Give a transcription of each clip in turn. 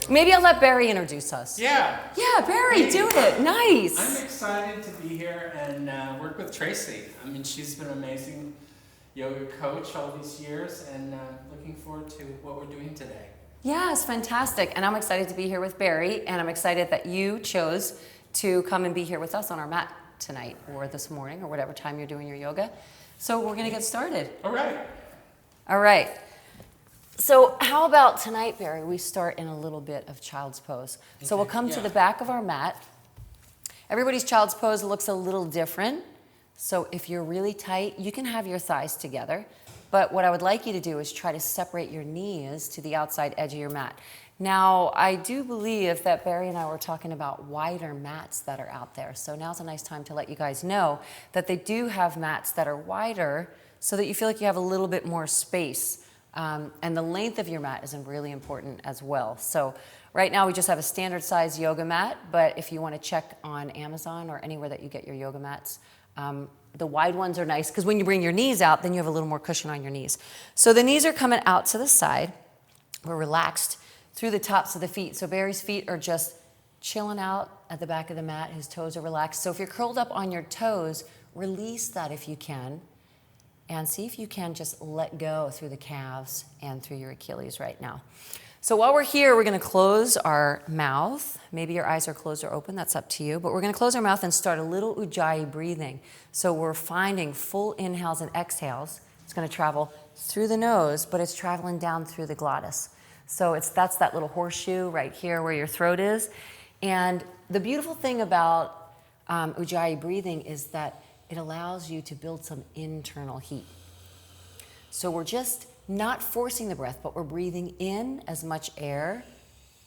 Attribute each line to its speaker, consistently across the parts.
Speaker 1: Maybe I'll let Barry introduce us.
Speaker 2: Yeah.
Speaker 1: Yeah, Barry, do it. Nice.
Speaker 2: I'm excited to be here and work with Tracy. I mean, she's been an amazing yoga coach all these years, and looking forward to what we're doing today.
Speaker 1: Yes, fantastic. And I'm excited to be here with Barry, and I'm excited that you chose to come and be here with us on our mat tonight or this morning or whatever time you're doing your yoga. So we're going to get started.
Speaker 2: All right.
Speaker 1: All right. So how about tonight, Barry, we start in a little bit of child's pose. So we'll come to the back of our mat. Everybody's child's pose looks a little different. So if you're really tight, you can have your thighs together. But what I would like you to do is try to separate your knees to the outside edge of your mat. Now, I do believe that Barry and I were talking about wider mats that are out there. So now's a nice time to let you guys know that they do have mats that are wider so that you feel like you have a little bit more space. And the length of your mat is really important as well. So right now we just have a standard size yoga mat, but if you want to check on Amazon or anywhere that you get your yoga mats, the wide ones are nice because when you bring your knees out, then you have a little more cushion on your knees. So the knees are coming out to the side. We're relaxed through the tops of the feet. So Barry's feet are just chilling out at the back of the mat. His toes are relaxed. So if you're curled up on your toes, release that if you can. And see if you can just let go through the calves and through your Achilles right now. So while we're here, we're going to close our mouth. Maybe your eyes are closed or open. That's up to you. But we're going to close our mouth and start a little ujjayi breathing. So we're finding full inhales and exhales. It's going to travel through the nose, but it's traveling down through the glottis. So that's that little horseshoe right here where your throat is. And the beautiful thing about ujjayi breathing is that it allows you to build some internal heat. So we're just not forcing the breath, but we're breathing in as much air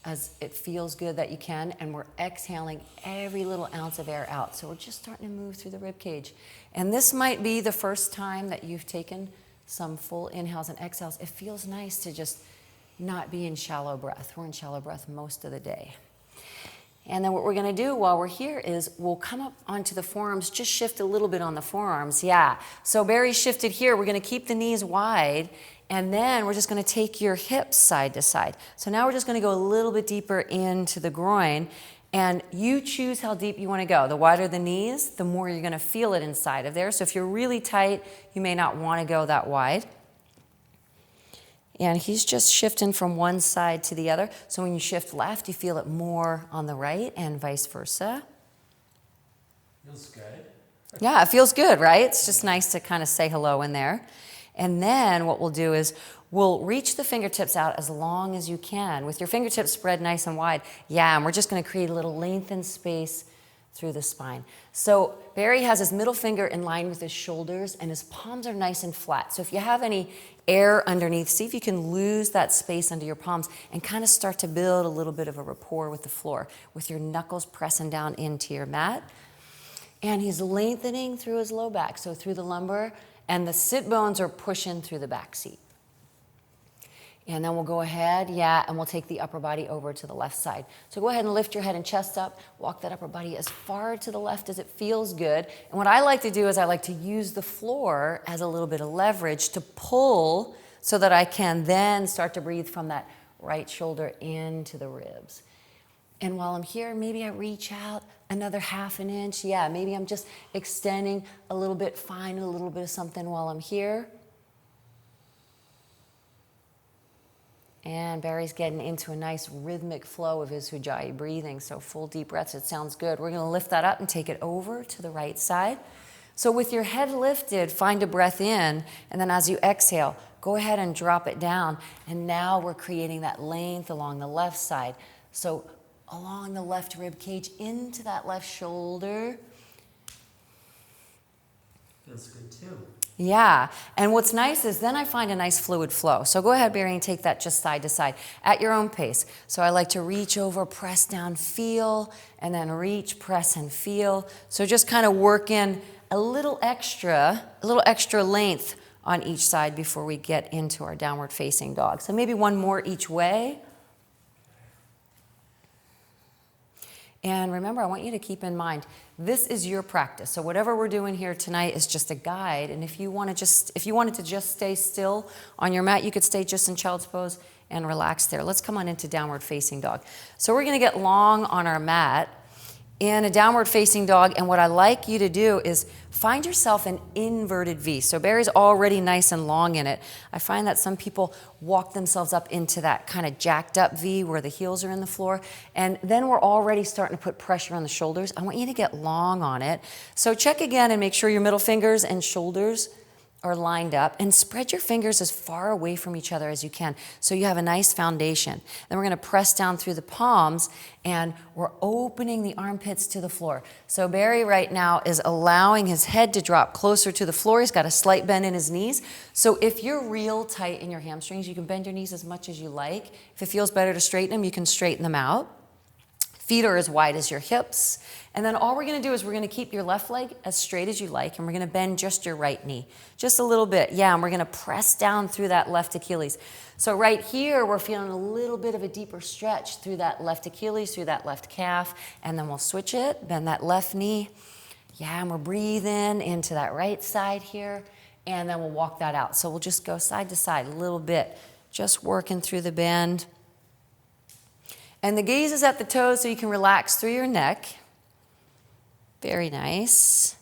Speaker 1: as it feels good that you can, and we're exhaling every little ounce of air out. So we're just starting to move through the rib cage. And this might be the first time that you've taken some full inhales and exhales. It feels nice to just not be in shallow breath. We're in shallow breath most of the day. And then what we're going to do while we're here is we'll come up onto the forearms, just shift a little bit on the forearms. Yeah. So Barry shifted here. We're going to keep the knees wide, and then we're just going to take your hips side to side. So now we're just going to go a little bit deeper into the groin, and you choose how deep you want to go. The wider the knees, the more you're going to feel it inside of there. So if you're really tight, you may not want to go that wide. And he's just shifting from one side to the other. So when you shift left, you feel it more on the right and vice versa.
Speaker 2: Feels good.
Speaker 1: Yeah, it feels good, right? It's just nice to kind of say hello in there. And then what we'll do is we'll reach the fingertips out as long as you can with your fingertips spread nice and wide. Yeah, and we're just going to create a little lengthened space through the spine. So Barry has his middle finger in line with his shoulders, and his palms are nice and flat. So if you have any air underneath, see if you can lose that space under your palms and kind of start to build a little bit of a rapport with the floor with your knuckles pressing down into your mat. And he's lengthening through his low back, so through the lumbar, and the sit bones are pushing through the back seat. And then we'll go ahead, and we'll take the upper body over to the left side. So go ahead and lift your head and chest up, walk that upper body as far to the left as it feels good. And what I like to do is I like to use the floor as a little bit of leverage to pull so that I can then start to breathe from that right shoulder into the ribs. And while I'm here, maybe I reach out another half an inch. Yeah, maybe I'm just extending a little bit, find a little bit of something while I'm here. And Barry's getting into a nice rhythmic flow of his ujjayi breathing, so full deep breaths. It sounds good. We're going to lift that up and take it over to the right side. So with your head lifted, find a breath in, and then as you exhale, go ahead and drop it down. And now we're creating that length along the left side. So along the left rib cage, into that left shoulder.
Speaker 2: Feels good too.
Speaker 1: Yeah, and what's nice is then I find a nice fluid flow. So go ahead, Barry, and take that just side to side at your own pace. So I like to reach over, press down, feel, and then reach, press, and feel. So just kind of work in a little extra length on each side before we get into our downward facing dog. So maybe one more each way. And remember, I want you to keep in mind, this is your practice. So whatever we're doing here tonight is just a guide. And if you wanted to just stay still on your mat, you could stay just in child's pose and relax there. Let's come on into downward facing dog. So we're gonna get long on our mat in a downward facing dog, and what I like you to do is find yourself an inverted V. So Barry's already nice and long in it. I find that some people walk themselves up into that kind of jacked up V where the heels are in the floor, and then we're already starting to put pressure on the shoulders. I want you to get long on it. So check again and make sure your middle fingers and shoulders are lined up, and spread your fingers as far away from each other as you can so you have a nice foundation. Then we're going to press down through the palms, and we're opening the armpits to the floor. So Barry right now is allowing his head to drop closer to the floor. He's got a slight bend in his knees. So if you're real tight in your hamstrings, you can bend your knees as much as you like. If it feels better to straighten them, you can straighten them out. Feet are as wide as your hips. And then all we're gonna do is we're gonna keep your left leg as straight as you like, and we're gonna bend just your right knee, just a little bit. Yeah, and we're gonna press down through that left Achilles. So right here, we're feeling a little bit of a deeper stretch through that left Achilles, through that left calf, and then we'll switch it, bend that left knee. Yeah, and we're breathing into that right side here, and then we'll walk that out. So we'll just go side to side a little bit, just working through the bend. And the gaze is at the toes so you can relax through your neck. Very nice.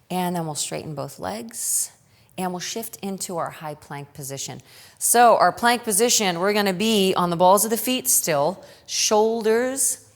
Speaker 1: And then we'll straighten both legs. And we'll shift into our high plank position. So our plank position, we're going to be on the balls of the feet still. Shoulders,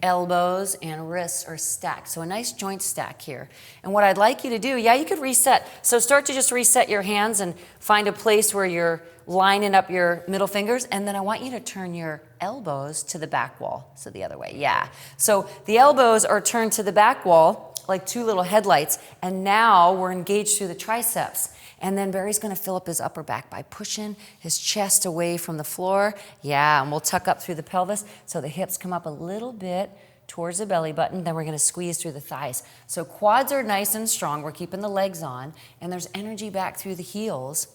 Speaker 1: elbows, and wrists are stacked. So a nice joint stack here. And what I'd like you to do, yeah, you could reset. So start to just reset your hands and find a place where you're lining up your middle fingers, and then I want you to turn your elbows to the back wall. So the other way, yeah. So the elbows are turned to the back wall like two little headlights, and now we're engaged through the triceps. And then Barry's gonna fill up his upper back by pushing his chest away from the floor. Yeah, and we'll tuck up through the pelvis so the hips come up a little bit towards the belly button. Then we're gonna squeeze through the thighs. So quads are nice and strong. We're keeping the legs on, and there's energy back through the heels.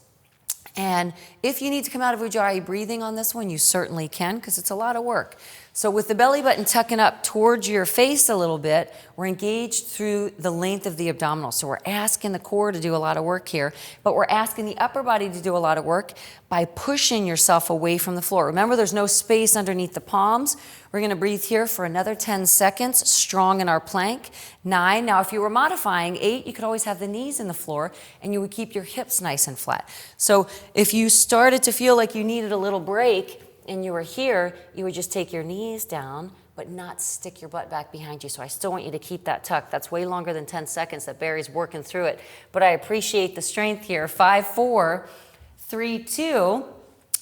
Speaker 1: And if you need to come out of Ujjayi breathing on this one, you certainly can, because it's a lot of work. So with the belly button tucking up towards your face a little bit, we're engaged through the length of the abdominal. So we're asking the core to do a lot of work here, but we're asking the upper body to do a lot of work by pushing yourself away from the floor. Remember, there's no space underneath the palms. We're going to breathe here for another 10 seconds, strong in our plank. 9. Now, if you were modifying, 8, you could always have the knees in the floor, and you would keep your hips nice and flat. So if you started to feel like you needed a little break, and you were here, you would just take your knees down, but not stick your butt back behind you. So I still want you to keep that tuck. That's way longer than 10 seconds that Barry's working through it. But I appreciate the strength here. 5, 4, 3, 2.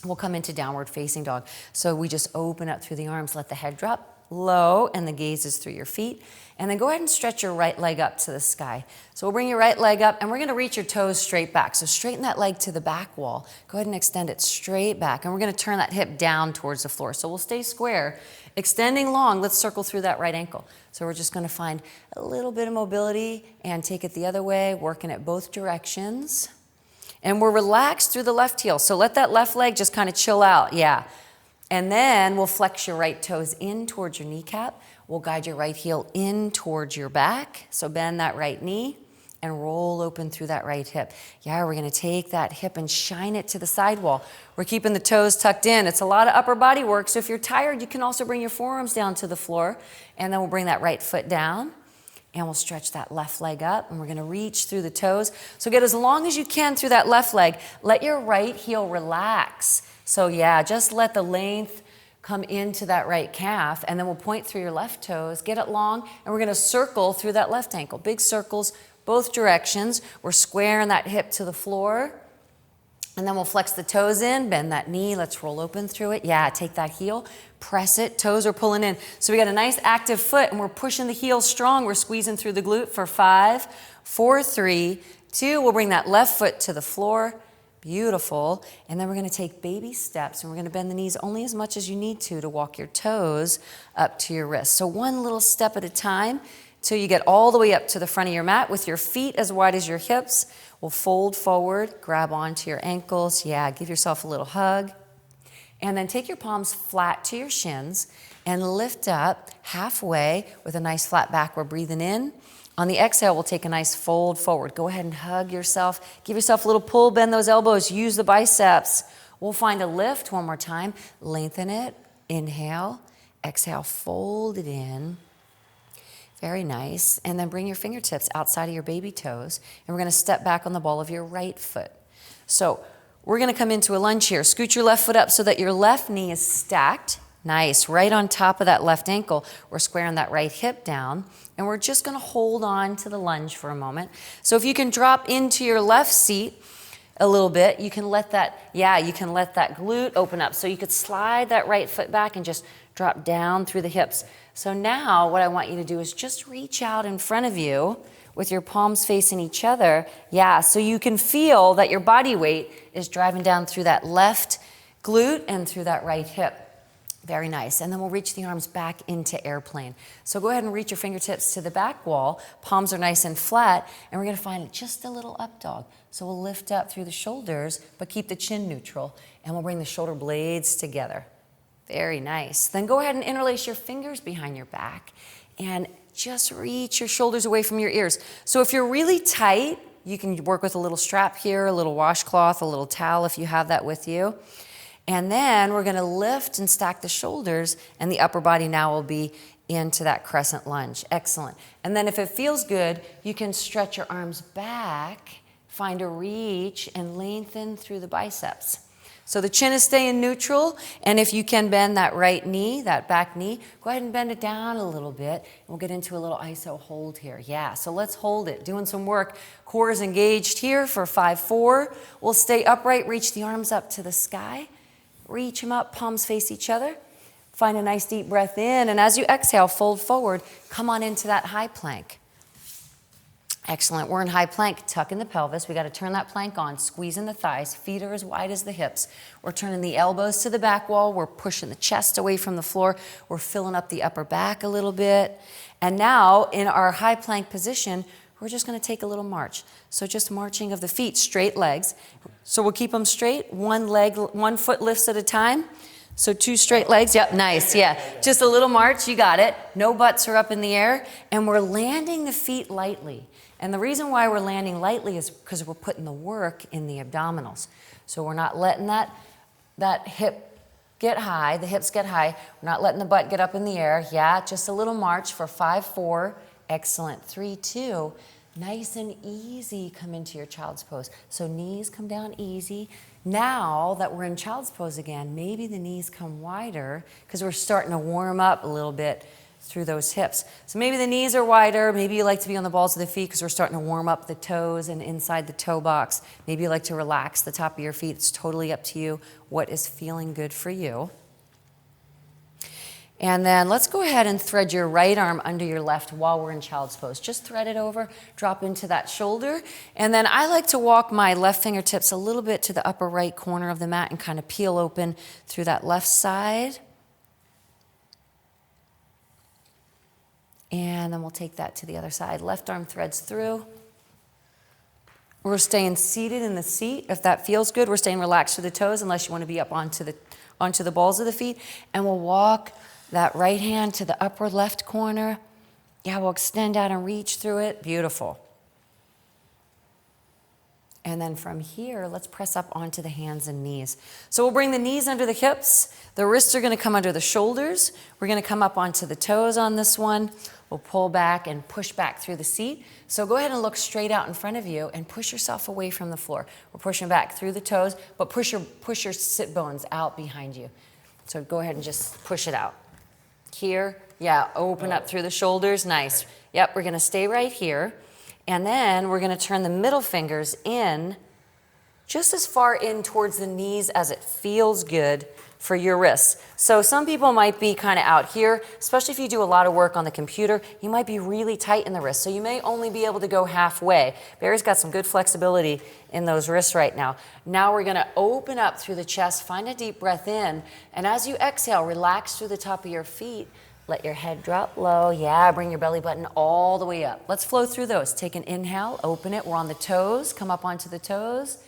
Speaker 1: We'll come into downward facing dog. So we just open up through the arms, let the head drop low, and the gaze is through your feet. And then go ahead and stretch your right leg up to the sky. So we'll bring your right leg up, and we're gonna reach your toes straight back. So straighten that leg to the back wall. Go ahead and extend it straight back. And we're gonna turn that hip down towards the floor. So we'll stay square. Extending long, let's circle through that right ankle. So we're just gonna find a little bit of mobility and take it the other way, working it both directions. And we're relaxed through the left heel. So let that left leg just kind of chill out, yeah. And then we'll flex your right toes in towards your kneecap. We'll guide your right heel in towards your back. So bend that right knee and roll open through that right hip. Yeah, we're gonna take that hip and shine it to the sidewall. We're keeping the toes tucked in. It's a lot of upper body work, so if you're tired, you can also bring your forearms down to the floor, and then we'll bring that right foot down, and we'll stretch that left leg up, and we're gonna reach through the toes. So get as long as you can through that left leg. Let your right heel relax. So yeah, just let the length come into that right calf, and then we'll point through your left toes, get it long, and we're gonna circle through that left ankle. Big circles, both directions. We're squaring that hip to the floor, and then we'll flex the toes in, bend that knee, let's roll open through it. Yeah, take that heel, press it, toes are pulling in. So we got a nice active foot, and we're pushing the heel strong. We're squeezing through the glute for 5, 4, 3, 2. We'll bring that left foot to the floor. Beautiful. And then we're going to take baby steps, and we're going to bend the knees only as much as you need to walk your toes up to your wrists. So one little step at a time till you get all the way up to the front of your mat with your feet as wide as your hips. We'll fold forward, grab onto your ankles. Yeah, give yourself a little hug. And then take your palms flat to your shins, and lift up halfway with a nice flat back. We're breathing in. On the exhale, we'll take a nice fold forward. Go ahead and hug yourself. Give yourself a little pull, bend those elbows, use the biceps. We'll find a lift one more time. Lengthen it. Inhale. Exhale, fold it in. Very nice. And then bring your fingertips outside of your baby toes. And we're going to step back on the ball of your right foot. So we're going to come into a lunge here. Scoot your left foot up so that your left knee is stacked. Nice. Right on top of that left ankle. We're squaring that right hip down. And we're just going to hold on to the lunge for a moment. So if you can drop into your left seat a little bit, you can let that glute open up. So you could slide that right foot back and just drop down through the hips. So now what I want you to do is just reach out in front of you with your palms facing each other. Yeah, so you can feel that your body weight is driving down through that left glute and through that right hip. Very nice. And then we'll reach the arms back into airplane. So go ahead and reach your fingertips to the back wall. Palms are nice and flat. And we're going to find just a little up dog. So we'll lift up through the shoulders, but keep the chin neutral. And we'll bring the shoulder blades together. Very nice. Then go ahead and interlace your fingers behind your back. And just reach your shoulders away from your ears. So if you're really tight, you can work with a little strap here, a little washcloth, a little towel if you have that with you. And then we're going to lift and stack the shoulders, and the upper body now will be into that crescent lunge. Excellent. And then if it feels good, you can stretch your arms back, find a reach, and lengthen through the biceps. So the chin is staying neutral, and if you can bend that right knee, that back knee, go ahead and bend it down a little bit. And we'll get into a little iso hold here. Yeah, so let's hold it. Doing some work. Core is engaged here for 5-4. We'll stay upright, reach the arms up to the sky. Reach them up, palms face each other. Find a nice deep breath in, and as you exhale, fold forward. Come on into that high plank. Excellent. We're in high plank. Tuck in the pelvis. We got to turn that plank on. Squeeze in the thighs. Feet are as wide as the hips. We're turning the elbows to the back wall. We're pushing the chest away from the floor. We're filling up the upper back a little bit. And now, in our high plank position, we're just going to take a little march. So just marching of the feet, straight legs. So we'll keep them straight. One foot lifts at a time. So 2 straight legs. Yep, nice. Yeah, just a little march. You got it. No butts are up in the air. And we're landing the feet lightly. And the reason why we're landing lightly is because we're putting the work in the abdominals. So we're not letting that hip get high, the hips get high. We're not letting the butt get up in the air. Yeah, just a little march for 5-4. Excellent. 3-2. Nice and easy, come into your child's pose. So knees come down easy. Now that we're in child's pose again, maybe the knees come wider because we're starting to warm up a little bit through those hips. So maybe the knees are wider. Maybe you like to be on the balls of the feet because we're starting to warm up the toes and inside the toe box. Maybe you like to relax the top of your feet. It's totally up to you what is feeling good for you. And then let's go ahead and thread your right arm under your left while we're in child's pose. Just thread it over, drop into that shoulder. And then I like to walk my left fingertips a little bit to the upper right corner of the mat and kind of peel open through that left side. And then we'll take that to the other side. Left arm threads through. We're staying seated in the seat. If that feels good, we're staying relaxed through the toes unless you want to be up onto the balls of the feet. And we'll walk that right hand to the upper left corner. Yeah, we'll extend out and reach through it. Beautiful. And then from here, let's press up onto the hands and knees. So we'll bring the knees under the hips. The wrists are going to come under the shoulders. We're going to come up onto the toes on this one. We'll pull back and push back through the seat. So go ahead and look straight out in front of you and push yourself away from the floor. We're pushing back through the toes, but push your sit bones out behind you. So go ahead and just push it out. Here, yeah, open up through the shoulders. Nice. Yep, we're going to stay right here. And then we're going to turn the middle fingers in just as far in towards the knees as it feels good for your wrists. So some people might be kind of out here, especially if you do a lot of work on the computer, you might be really tight in the wrists. So you may only be able to go halfway. Barry's got some good flexibility in those wrists right now. Now we're going to open up through the chest, find a deep breath in, and as you exhale, relax through the top of your feet. Let your head drop low. Yeah, bring your belly button all the way up. Let's flow through those. Take an inhale, open it. We're on the toes. Come up onto the toes.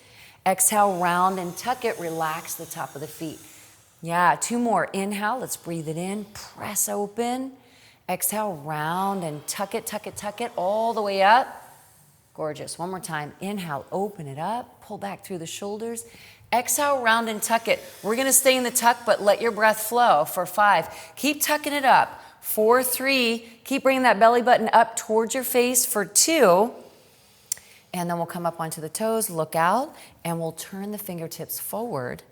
Speaker 1: Exhale, round and tuck it. Relax the top of the feet. Yeah, 2 more. Inhale, let's breathe it in, press open. Exhale, round and tuck it all the way up. Gorgeous. One more time. Inhale, open it up, pull back through the shoulders. Exhale, round and tuck it. We're gonna stay in the tuck, but let your breath flow for 5. Keep tucking it up. 4, 3, keep bringing that belly button up towards your face for 2. And then we'll come up onto the toes, look out, and we'll turn the fingertips forward.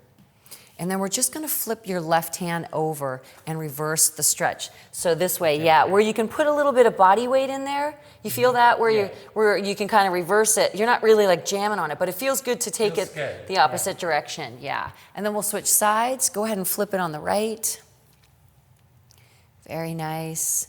Speaker 1: And then we're just gonna flip your left hand over and reverse the stretch. So this way, yeah, where you can put a little bit of body weight in there. You feel that? Where you can kind of reverse it. You're not really like jamming on it, but it feels good to take it the opposite direction, yeah. And then we'll switch sides. Go ahead and flip it on the right. Very nice.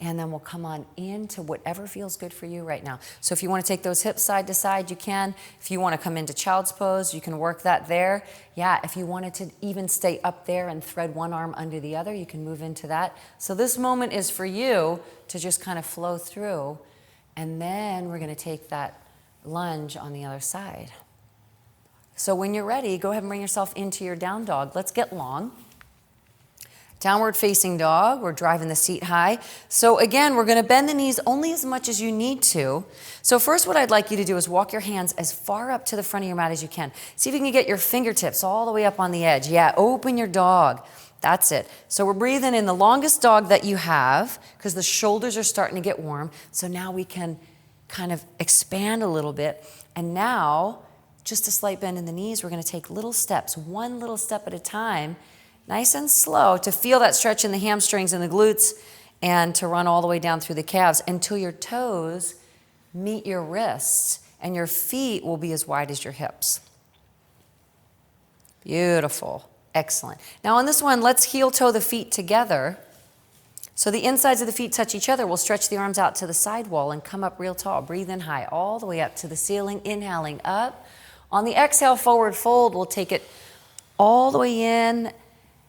Speaker 1: And then we'll come on into whatever feels good for you right now. So if you want to take those hips side to side, you can. If you want to come into child's pose, you can work that there. Yeah, if you wanted to even stay up there and thread one arm under the other, you can move into that. So this moment is for you to just kind of flow through. And then we're going to take that lunge on the other side. So when you're ready, go ahead and bring yourself into your down dog. Let's get long. Downward facing dog, we're driving the seat high. So again, we're gonna bend the knees only as much as you need to. So first what I'd like you to do is walk your hands as far up to the front of your mat as you can. See if you can get your fingertips all the way up on the edge. Yeah, open your dog. That's it. So we're breathing in the longest dog that you have because the shoulders are starting to get warm. So now we can kind of expand a little bit. And now, just a slight bend in the knees, we're gonna take little steps, one little step at a time, nice and slow to feel that stretch in the hamstrings and the glutes and to run all the way down through the calves until your toes meet your wrists and your feet will be as wide as your hips. Beautiful. Excellent. Now on this one, let's heel toe the feet together. So the insides of the feet touch each other. We'll stretch the arms out to the side wall and come up real tall. Breathe in high all the way up to the ceiling, inhaling up. On the exhale, forward fold, we'll take it all the way in.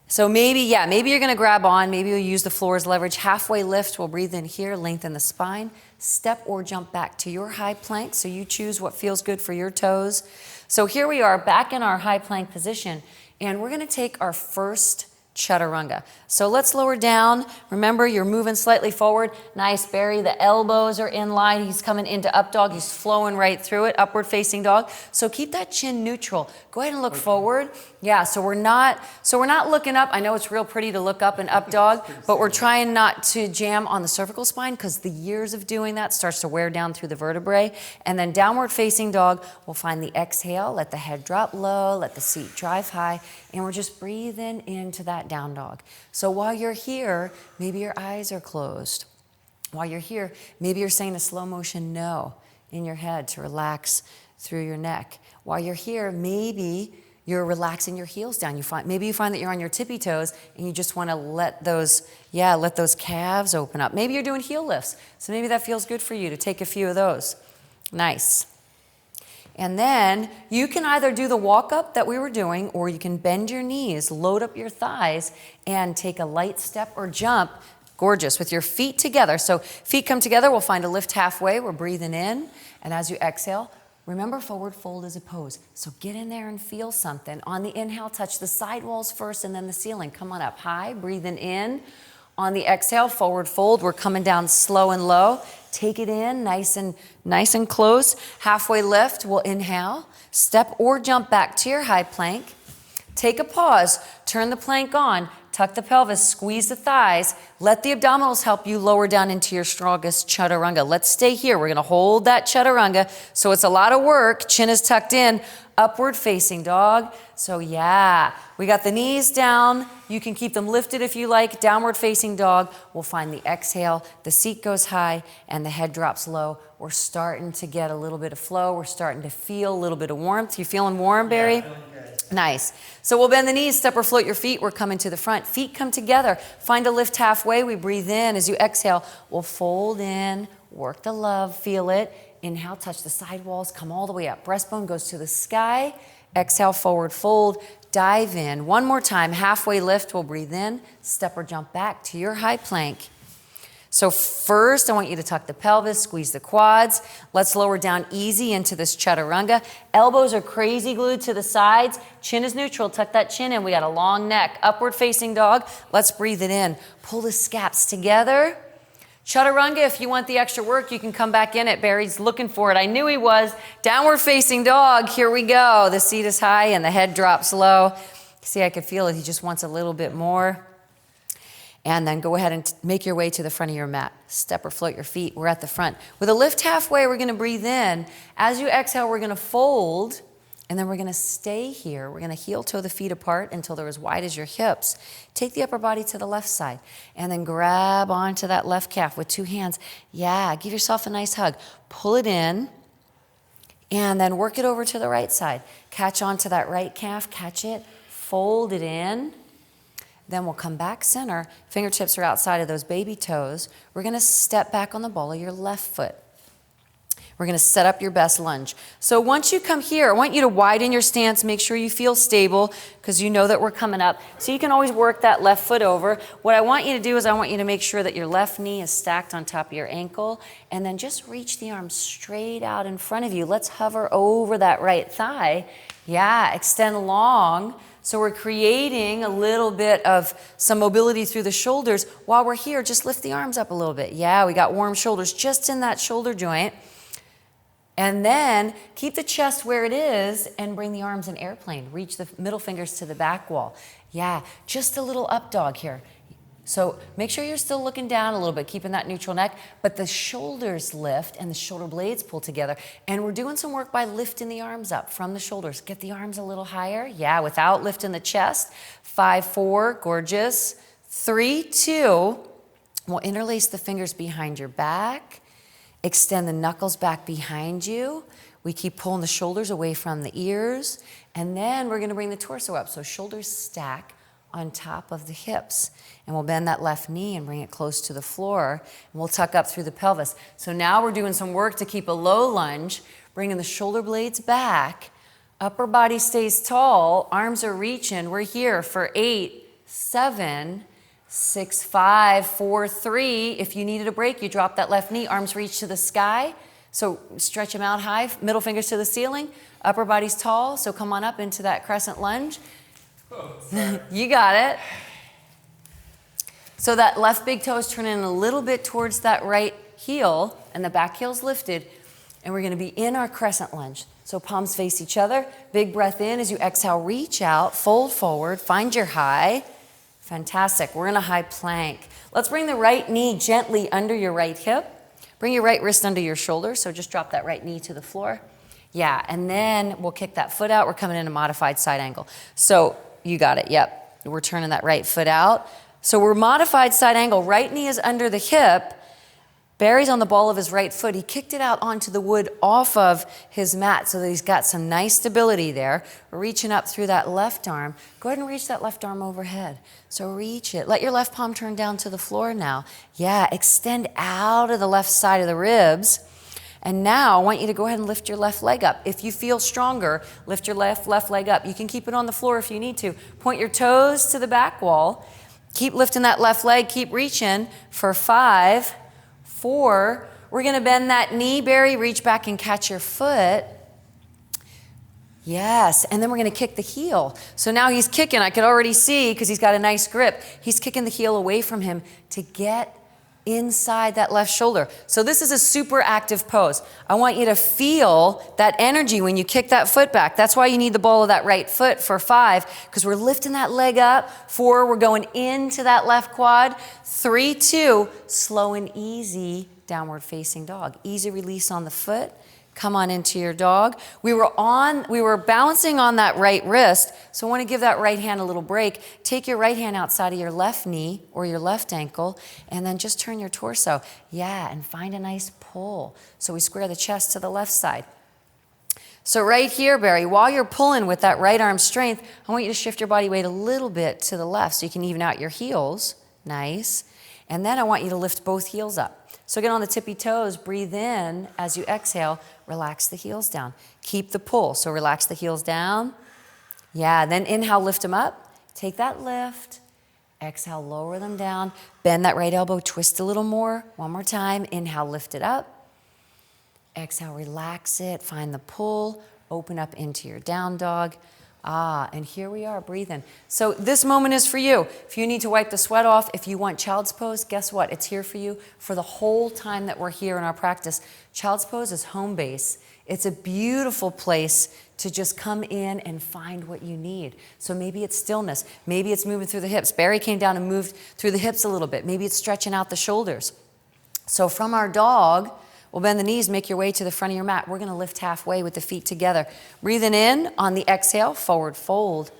Speaker 1: So maybe you're gonna grab on, maybe you'll use the floor as leverage. Halfway lift, we'll breathe in here, lengthen the spine. Step or jump back to your high plank, so you choose what feels good for your toes. So here we are, back in our high plank position, and we're gonna take our first chaturanga. So let's lower down. Remember, you're moving slightly forward. Nice, Barry. The elbows are in line. He's coming into up dog. He's flowing right through it, upward facing dog. So keep that chin neutral. Go ahead and look forward. Yeah, so we're not looking up. I know it's real pretty to look up and up dog, but we're trying not to jam on the cervical spine because the years of doing that starts to wear down through the vertebrae. And then downward facing dog, we'll find the exhale, let the head drop low, let the seat drive high, and we're just breathing into that down dog. So while you're here, maybe your eyes are closed. While you're here, maybe you're saying a slow motion no in your head to relax through your neck. While you're here, maybe you're relaxing your heels down. Maybe you find that you're on your tippy toes and you just want to let those calves open up. Maybe you're doing heel lifts. So maybe that feels good for you to take a few of those. Nice. And then you can either do the walk up that we were doing, or you can bend your knees, load up your thighs, and take a light step or jump. Gorgeous, with your feet together. So feet come together, we'll find a lift halfway. We're breathing in, and as you exhale, remember forward fold is a pose. So get in there and feel something. On the inhale, touch the side walls first and then the ceiling. Come on up high, breathing in. On the exhale, forward fold. We're coming down slow and low. Take it in, nice and close. Halfway lift, we'll inhale. Step or jump back to your high plank. Take a pause, turn the plank on, tuck the pelvis, squeeze the thighs. Let the abdominals help you lower down into your strongest chaturanga. Let's stay here. We're gonna hold that chaturanga. So it's a lot of work. Chin is tucked in, upward facing dog. So yeah, we got the knees down. You can keep them lifted if you like. Downward facing dog. We'll find the exhale. The seat goes high and the head drops low. We're starting to get a little bit of flow. We're starting to feel a little bit of warmth. You feeling warm, Barry?
Speaker 3: Yeah, feeling good.
Speaker 1: Nice. So we'll bend the knees, step or float your feet. We're coming to the front. Feet come together. Find a lift halfway. We breathe in. As you exhale, we'll fold in, work the love, feel it. Inhale, touch the side walls, come all the way up. Breastbone goes to the sky. Exhale, forward fold, dive in. One more time, halfway lift, we'll breathe in, step or jump back to your high plank. So first, I want you to tuck the pelvis, squeeze the quads. Let's lower down easy into this chaturanga. Elbows are crazy glued to the sides. Chin is neutral. Tuck that chin in. We got a long neck. Upward facing dog. Let's breathe it in. Pull the scaps together. Chaturanga, if you want the extra work, you can come back in it. Barry's looking for it. I knew he was. Downward facing dog. Here we go. The seat is high and the head drops low. See, I can feel it. He just wants a little bit more. And then go ahead and make your way to the front of your mat. Step or float your feet. We're at the front. With a lift halfway, we're going to breathe in. As you exhale, we're going to fold. And then we're going to stay here. We're going to heel toe the feet apart until they're as wide as your hips. Take the upper body to the left side. And then grab onto that left calf with 2 hands. Yeah, give yourself a nice hug. Pull it in. And then work it over to the right side. Catch onto that right calf. Catch it. Fold it in. Then we'll come back center. Fingertips are outside of those baby toes. We're going to step back on the ball of your left foot. We're going to set up your best lunge. So once you come here, I want you to widen your stance. Make sure you feel stable because you know that we're coming up. So you can always work that left foot over. What I want you to do is I want you to make sure that your left knee is stacked on top of your ankle. And then just reach the arms straight out in front of you. Let's hover over that right thigh. Yeah, extend long. So we're creating a little bit of some mobility through the shoulders. While we're here, just lift the arms up a little bit. Yeah, we got warm shoulders just in that shoulder joint. And then keep the chest where it is and bring the arms in airplane. Reach the middle fingers to the back wall. Yeah, just a little up dog here. So make sure you're still looking down a little bit, keeping that neutral neck, but the shoulders lift and the shoulder blades pull together. And we're doing some work by lifting the arms up from the shoulders. Get the arms a little higher. Yeah, without lifting the chest. 5, 4, gorgeous. 3, 2. We'll interlace the fingers behind your back. Extend the knuckles back behind you. We keep pulling the shoulders away from the ears. And then we're going to bring the torso up. So shoulders stack on top of the hips. And we'll bend that left knee and bring it close to the floor. And we'll tuck up through the pelvis. So now we're doing some work to keep a low lunge, bringing the shoulder blades back. Upper body stays tall. Arms are reaching. We're here for 8, 7, 6, 5, 4, 3. If you needed a break, you drop that left knee. Arms reach to the sky. So stretch them out high. Middle fingers to the ceiling. Upper body's tall. So come on up into that crescent lunge. Oh, you got it. So that left big toe is turning a little bit towards that right heel, and the back heel's lifted, and we're going to be in our crescent lunge. So palms face each other. Big breath in as you exhale, reach out, fold forward, find your high. Fantastic. We're in a high plank. Let's bring the right knee gently under your right hip. Bring your right wrist under your shoulder, so just drop that right knee to the floor. Yeah, and then we'll kick that foot out. We're coming in a modified side angle. So you got it, yep. We're turning that right foot out. So we're modified side angle. Right knee is under the hip. Barry's on the ball of his right foot. He kicked it out onto the wood off of his mat so that he's got some nice stability there. We're reaching up through that left arm. Go ahead and reach that left arm overhead. So reach it. Let your left palm turn down to the floor now. Yeah, extend out of the left side of the ribs. And now I want you to go ahead and lift your left leg up. If you feel stronger, lift your left leg up. You can keep it on the floor if you need to. Point your toes to the back wall. Keep lifting that left leg. Keep reaching for 5, 4. We're going to bend that knee, Barry. Reach back and catch your foot. Yes, and then we're going to kick the heel. So now he's kicking. I could already see because he's got a nice grip. He's kicking the heel away from him to get inside that left shoulder. So this is a super active pose. I want you to feel that energy when you kick that foot back. That's why you need the ball of that right foot for 5, because we're lifting that leg up. 4, we're going into that left quad. 3, 2, slow and easy downward facing dog. Easy release on the foot. Come on into your dog. We were balancing on that right wrist, so I want to give that right hand a little break. Take your right hand outside of your left knee or your left ankle, and then just turn your torso. Yeah, and find a nice pull. So we square the chest to the left side. So right here, Barry, while you're pulling with that right arm strength, I want you to shift your body weight a little bit to the left so you can even out your heels. Nice. And then I want you to lift both heels up. So get on the tippy toes, breathe in. As you exhale, relax the heels down. Keep the pull, so relax the heels down. Yeah, then inhale, lift them up. Take that lift. Exhale, lower them down. Bend that right elbow, twist a little more. One more time. Inhale, lift it up. Exhale, relax it. Find the pull. Open up into your down dog. And here we are, breathing. So this moment is for you. If you need to wipe the sweat off, if you want child's pose, guess what? It's here for you for the whole time that we're here in our practice. Child's pose is home base. It's a beautiful place to just come in and find what you need. So maybe it's stillness. Maybe it's moving through the hips. Barry came down and moved through the hips a little bit. Maybe it's stretching out the shoulders. So from our dog, we'll bend the knees, make your way to the front of your mat. We're going to lift halfway with the feet together. Breathing in on the exhale, forward fold.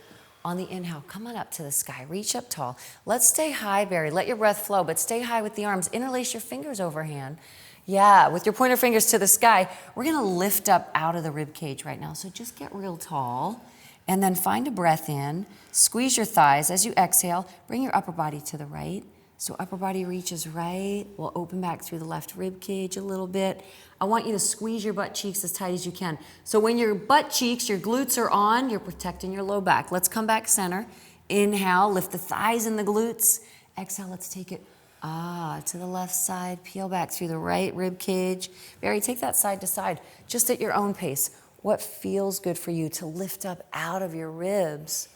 Speaker 1: On the inhale, come on up to the sky. Reach up tall. Let's stay high, Barry. Let your breath flow, but stay high with the arms. Interlace your fingers overhand. Yeah, with your pointer fingers to the sky. We're going to lift up out of the rib cage right now. So just get real tall and then find a breath in. Squeeze your thighs as you exhale. Bring your upper body to the right. So upper body reaches right. We'll open back through the left rib cage a little bit. I want you to squeeze your butt cheeks as tight as you can. So when your butt cheeks, your glutes are on, you're protecting your low back. Let's come back center. Inhale, lift the thighs and the glutes. Exhale, let's take it to the left side. Peel back through the right rib cage. Barry, take that side to side, just at your own pace. What feels good for you to lift up out of your ribs?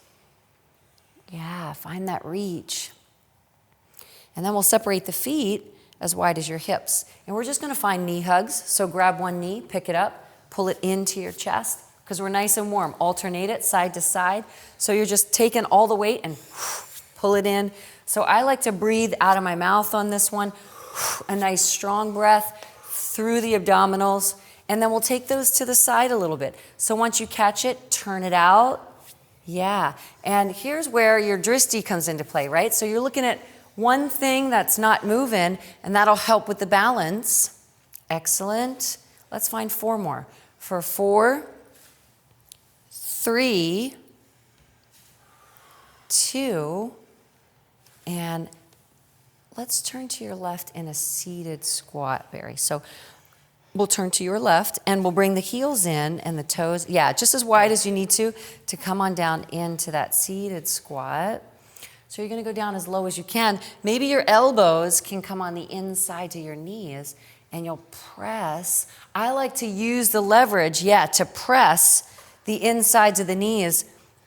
Speaker 1: Yeah, find that reach. And then we'll separate the feet as wide as your hips. And we're just going to find knee hugs. So grab one knee, pick it up, pull it into your chest because we're nice and warm. Alternate it side to side. So you're just taking all the weight and pull it in. So I like to breathe out of my mouth on this one. A nice strong breath through the abdominals. And then we'll take those to the side a little bit. So once you catch it, turn it out. Yeah. And here's where your drishti comes into play, right? So you're looking at one thing that's not moving, and that'll help with the balance. Excellent. Let's find 4 more. For 4, 3, 2, and let's turn to your left in a seated squat, Barry. So we'll turn to your left, and we'll bring the heels in and the toes, just as wide as you need to come on down into that seated squat. So you're going to go down as low as you can. Maybe your elbows can come on the inside to your knees and you'll press. I like to use the leverage, to press the insides of the knees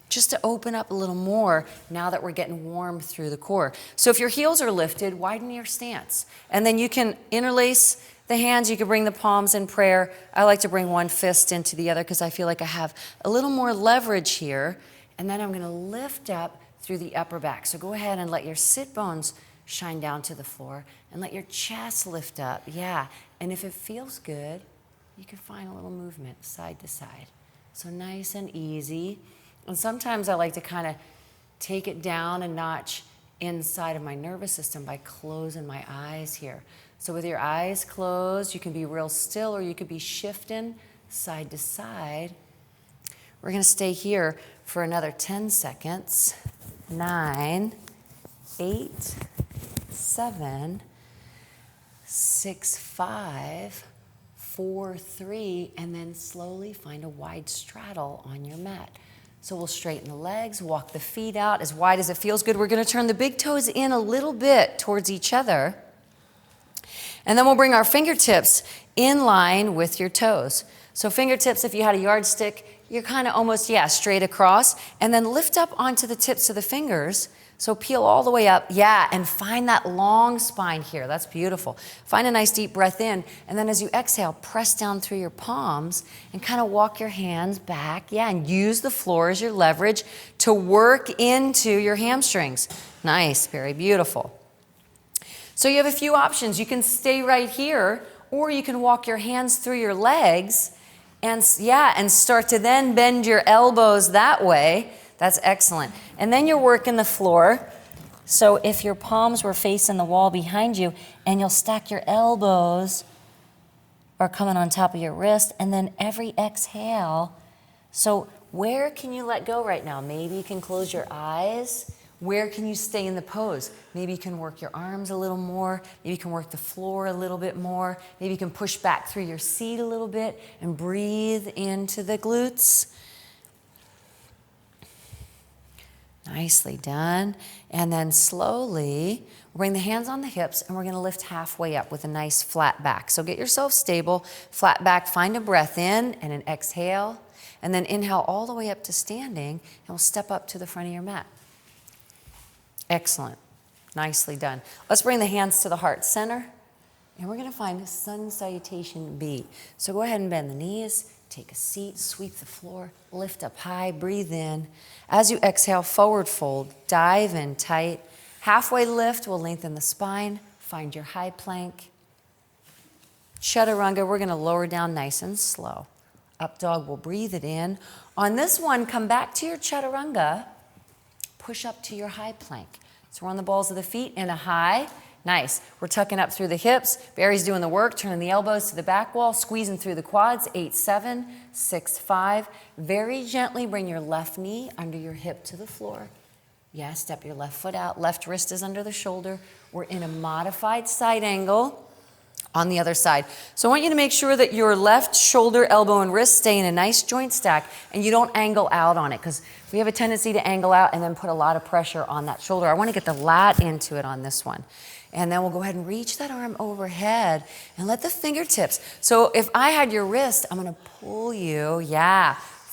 Speaker 1: just to open up a little more now that we're getting warm through the core. So if your heels are lifted, widen your stance. And then you can interlace the hands. You can bring the palms in prayer. I like to bring one fist into the other because I feel like I have a little more leverage here. And then I'm going to lift up through the upper back. So go ahead and let your sit bones shine down to the floor and let your chest lift up. And if it feels good, you can find a little movement side to side. So nice and easy. And sometimes I like to kind of take it down a notch inside of my nervous system by closing my eyes here. So with your eyes closed, you can be real still or you could be shifting side to side. We're going to stay here for another 10 seconds. 9, 8, 7, 6, 5, 4, 3, and then slowly find a wide straddle on your mat. So we'll straighten the legs, walk the feet out as wide as it feels good. We're going to turn the big toes in a little bit towards each other. And then we'll bring our fingertips in line with your toes. So fingertips, if you had a yardstick, you're kind of almost, straight across. And then lift up onto the tips of the fingers. So peel all the way up, and find that long spine here. That's beautiful. Find a nice deep breath in. And then as you exhale, press down through your palms and kind of walk your hands back. And use the floor as your leverage to work into your hamstrings. Nice, very beautiful. So you have a few options. You can stay right here, or you can walk your hands through your legs and start to then bend your elbows that way. That's excellent. And then you're working the floor. So if your palms were facing the wall behind you and you'll stack your elbows or coming on top of your wrist, and then every exhale. So where can you let go right now? Maybe you can close your eyes. Where can you stay in the pose? Maybe you can work your arms a little more. Maybe you can work the floor a little bit more. Maybe you can push back through your seat a little bit and breathe into the glutes. Nicely done. And then slowly, bring the hands on the hips and we're gonna lift halfway up with a nice flat back. So get yourself stable, flat back, find a breath in and an exhale. And then inhale all the way up to standing and we'll step up to the front of your mat. Excellent. Nicely done. Let's bring the hands to the heart center and we're gonna find sun salutation B. So go ahead and bend the knees, take a seat, sweep the floor, lift up high, breathe in. As you exhale, forward fold, dive in tight. Halfway lift will lengthen the spine, find your high plank. Chaturanga, we're gonna lower down nice and slow. Up dog, we'll breathe it in. On this one, come back to your chaturanga, push up to your high plank. So we're on the balls of the feet in a high. Nice. We're tucking up through the hips. Barry's doing the work, turning the elbows to the back wall, squeezing through the quads. 8, 7, 6, 5. Very gently bring your left knee under your hip to the floor. Yeah, step your left foot out. Left wrist is under the shoulder. We're in a modified side angle on the other side. So I want you to make sure that your left shoulder, elbow, and wrist stay in a nice joint stack and you don't angle out on it because we have a tendency to angle out and then put a lot of pressure on that shoulder. I want to get the lat into it on this one. And then we'll go ahead and reach that arm overhead and let the fingertips. So if I had your wrist, I'm going to pull you,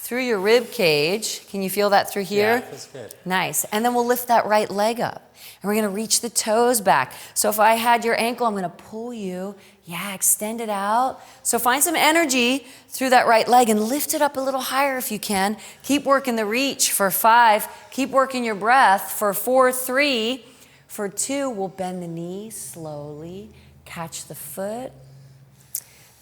Speaker 1: through your rib cage. Can you feel that through here?
Speaker 2: Yeah, that's good.
Speaker 1: Nice. And then we'll lift that right leg up. And we're going to reach the toes back. So if I had your ankle, I'm going to pull you. Extend it out. So find some energy through that right leg and lift it up a little higher if you can. Keep working the reach for 5. Keep working your breath for 4, 3. For 2, we'll bend the knee slowly, catch the foot.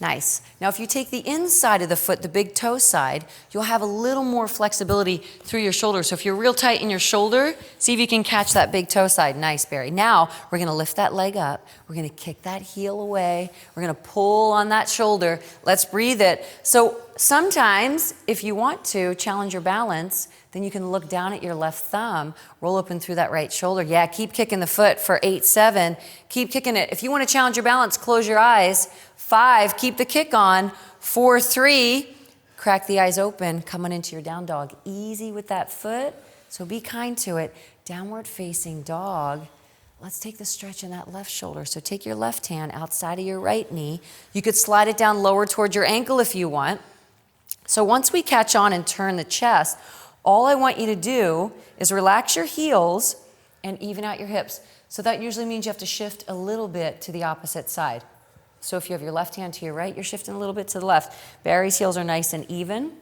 Speaker 1: Nice. Now if you take the inside of the foot, the big toe side, you'll have a little more flexibility through your shoulder. So if you're real tight in your shoulder, see if you can catch that big toe side. Nice, Barry. Now we're going to lift that leg up. We're going to kick that heel away. We're going to pull on that shoulder. Let's breathe it. So sometimes if you want to challenge your balance, then you can look down at your left thumb, roll open through that right shoulder. Keep kicking the foot for 8, 7. Keep kicking it. If you want to challenge your balance, close your eyes. 5, keep the kick on. 4, 3, crack the eyes open, coming into your down dog. Easy with that foot, so be kind to it. Downward facing dog. Let's take the stretch in that left shoulder. So take your left hand outside of your right knee. You could slide it down lower towards your ankle if you want. So once we catch on and turn the chest, all I want you to do is relax your heels and even out your hips. So that usually means you have to shift a little bit to the opposite side. So if you have your left hand to your right, you're shifting a little bit to the left. Barry's heels are nice and even.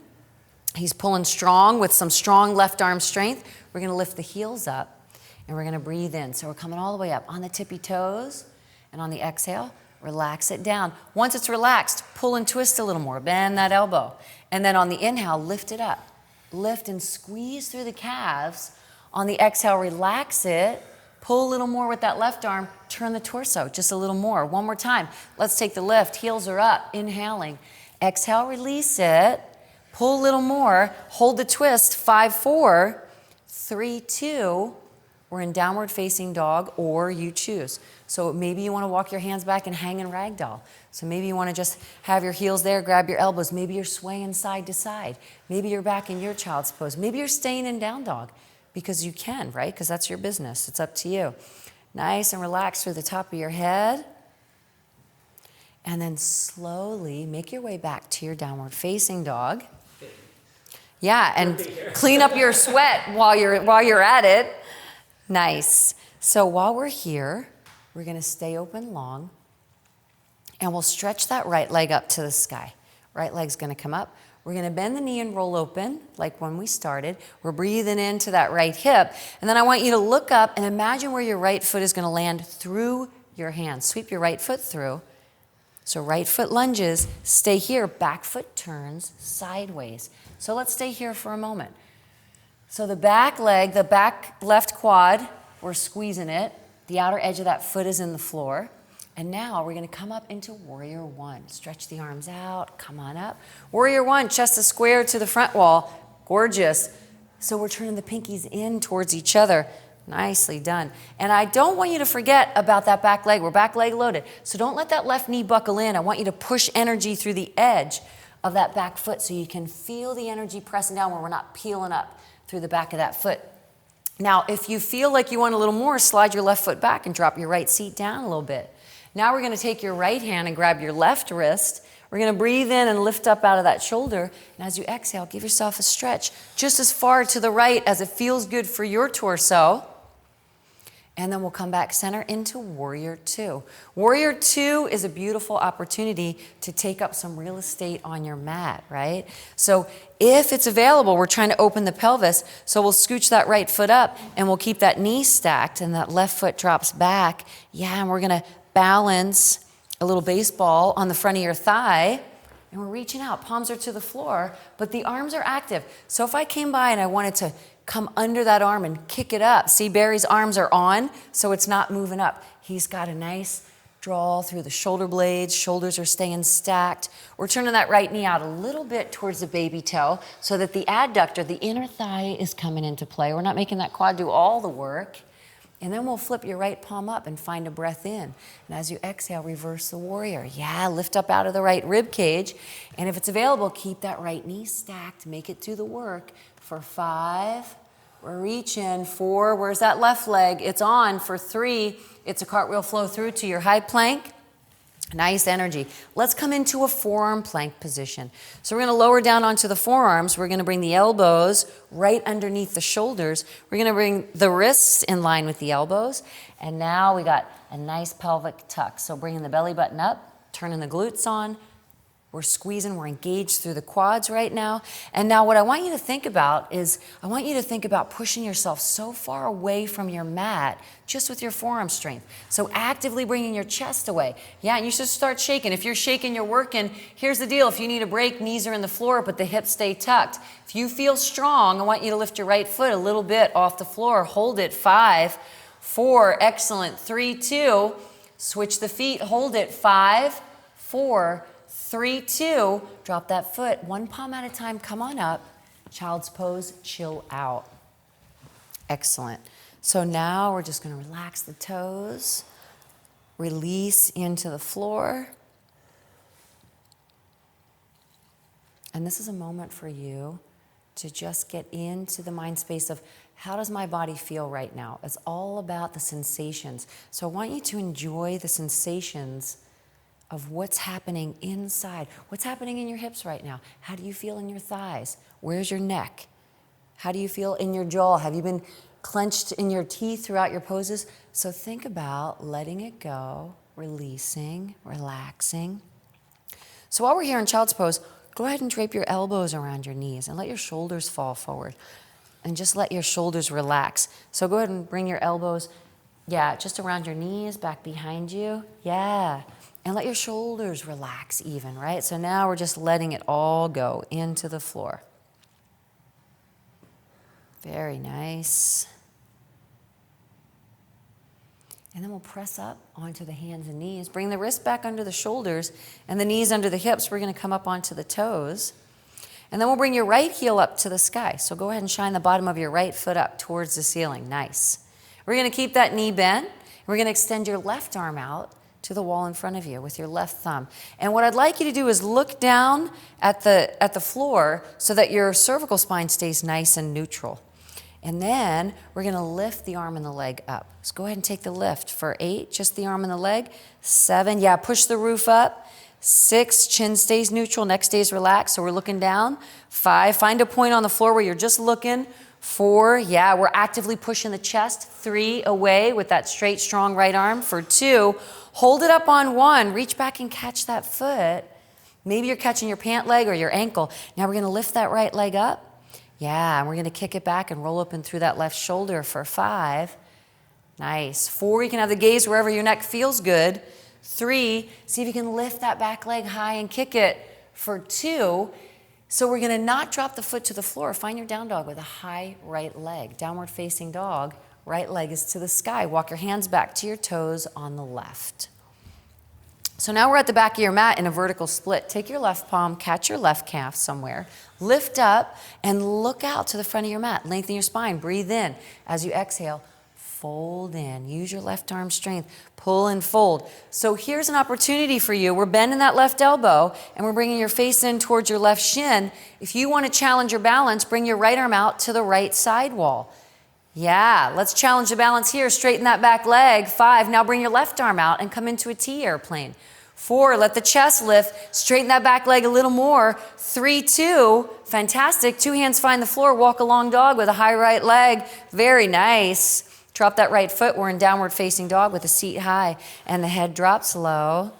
Speaker 1: He's pulling strong with some strong left arm strength. We're going to lift the heels up and we're going to breathe in. So we're coming all the way up on the tippy toes, and on the exhale, relax it down. Once it's relaxed, pull and twist a little more. Bend that elbow. And then on the inhale, lift it up. Lift and squeeze through the calves. On the exhale, relax it. Pull a little more with that left arm. Turn the torso just a little more. One more time. Let's take the lift. Heels are up. Inhaling. Exhale, release it. Pull a little more. Hold the twist. 5, 4, 3, 2. We're in downward facing dog, or you choose. So maybe you want to walk your hands back and hang in ragdoll. So maybe you want to just have your heels there, grab your elbows. Maybe you're swaying side to side. Maybe you're back in your child's pose. Maybe you're staying in down dog because you can, right? Because that's your business. It's up to you. Nice and relaxed through the top of your head. And then slowly make your way back to your downward facing dog. And clean up your sweat while you're at it. Nice. So while we're here, we're going to stay open long, and we'll stretch that right leg up to the sky. Right leg's going to come up. We're going to bend the knee and roll open like when we started. We're breathing into that right hip, and then I want you to look up and imagine where your right foot is going to land through your hands. Sweep your right foot through. So right foot lunges, stay here, back foot turns sideways. So let's stay here for a moment. So the back leg, the back left quad, we're squeezing it. The outer edge of that foot is in the floor. And now we're going to come up into Warrior 1. Stretch the arms out, come on up. Warrior 1, chest is square to the front wall. Gorgeous. So we're turning the pinkies in towards each other. Nicely done. And I don't want you to forget about that back leg. We're back leg loaded. So don't let that left knee buckle in. I want you to push energy through the edge of that back foot so you can feel the energy pressing down where we're not peeling up through the back of that foot. Now, if you feel like you want a little more, slide your left foot back and drop your right seat down a little bit. Now we're going to take your right hand and grab your left wrist. We're going to breathe in and lift up out of that shoulder. And as you exhale, give yourself a stretch just as far to the right as it feels good for your torso. And then we'll come back center into Warrior Two. Warrior Two is a beautiful opportunity to take up some real estate on your mat, right? So if it's available, we're trying to open the pelvis. So we'll scooch that right foot up and we'll keep that knee stacked and that left foot drops back. Yeah, and we're going to balance a little baseball on the front of your thigh. And we're reaching out, palms are to the floor, but the arms are active. So if I came by and I wanted to come under that arm and kick it up. See, Barry's arms are on, so it's not moving up. He's got a nice draw through the shoulder blades. Shoulders are staying stacked. We're turning that right knee out a little bit towards the baby toe so that the adductor, the inner thigh, is coming into play. We're not making that quad do all the work. And then we'll flip your right palm up and find a breath in. And as you exhale, reverse the warrior. Yeah, lift up out of the right rib cage. And if it's available, keep that right knee stacked. Make it do the work. For 5, we're reaching. 4, where's that left leg? It's on. For 3, it's a cartwheel flow through to your high plank. Nice energy. Let's come into a forearm plank position. So we're going to lower down onto the forearms. We're going to bring the elbows right underneath the shoulders. We're going to bring the wrists in line with the elbows. And now we got a nice pelvic tuck. So bringing the belly button up, turning the glutes on. We're squeezing, we're engaged through the quads right now. And now what I want you to think about is, I want you to think about pushing yourself so far away from your mat just with your forearm strength. So actively bringing your chest away. Yeah, and you should start shaking. If you're shaking, you're working. Here's the deal. If you need a break, knees are in the floor, but the hips stay tucked. If you feel strong, I want you to lift your right foot a little bit off the floor. Hold it. 5, 4, excellent. 3, 2, switch the feet. Hold it. 5, 4, 3, 2, drop that foot, one palm at a time, come on up, child's pose, chill out. Excellent. So now we're just going to relax the toes, release into the floor. And this is a moment for you to just get into the mind space of how does my body feel right now? It's all about the sensations. So I want you to enjoy the sensations of what's happening inside. What's happening in your hips right now? How do you feel in your thighs? Where's your neck? How do you feel in your jaw? Have you been clenched in your teeth throughout your poses? So think about letting it go, releasing, relaxing. So while we're here in child's pose, go ahead and drape your elbows around your knees and let your shoulders fall forward. And just let your shoulders relax. So go ahead and bring your elbows, just around your knees, back behind you. Yeah. And let your shoulders relax even, right? So now we're just letting it all go into the floor. Very nice. And then we'll press up onto the hands and knees. Bring the wrist back under the shoulders and the knees under the hips. We're going to come up onto the toes. And then we'll bring your right heel up to the sky. So go ahead and shine the bottom of your right foot up towards the ceiling. Nice. We're going to keep that knee bent. We're going to extend your left arm out to the wall in front of you with your left thumb. And what I'd like you to do is look down at the floor so that your cervical spine stays nice and neutral. And then we're going to lift the arm and the leg up. So go ahead and take the lift. For 8, just the arm and the leg. 7, push the roof up. 6, chin stays neutral, neck stays relaxed, so we're looking down. 5, find a point on the floor where you're just looking. 4, we're actively pushing the chest. 3, away with that straight, strong right arm. For 2, hold it up on 1. Reach back and catch that foot. Maybe you're catching your pant leg or your ankle. Now we're going to lift that right leg up. And we're going to kick it back and roll up and through that left shoulder for 5. Nice. 4, you can have the gaze wherever your neck feels good. 3, see if you can lift that back leg high and kick it. For 2, so we're going to not drop the foot to the floor. Find your down dog with a high right leg. Downward facing dog. Right leg is to the sky. Walk your hands back to your toes on the left. So now we're at the back of your mat in a vertical split. Take your left palm, catch your left calf somewhere. Lift up and look out to the front of your mat. Lengthen your spine. Breathe in. As you exhale, fold in. Use your left arm strength. Pull and fold. So here's an opportunity for you. We're bending that left elbow and we're bringing your face in towards your left shin. If you want to challenge your balance, bring your right arm out to the right side wall. Yeah, let's challenge the balance here. Straighten that back leg. 5, now bring your left arm out and come into a T airplane. 4, let the chest lift. Straighten that back leg a little more. 3, 2, fantastic. 2 hands find the floor. Walk a long dog with a high right leg. Very nice. Drop that right foot. We're in downward facing dog with the seat high and the head drops low.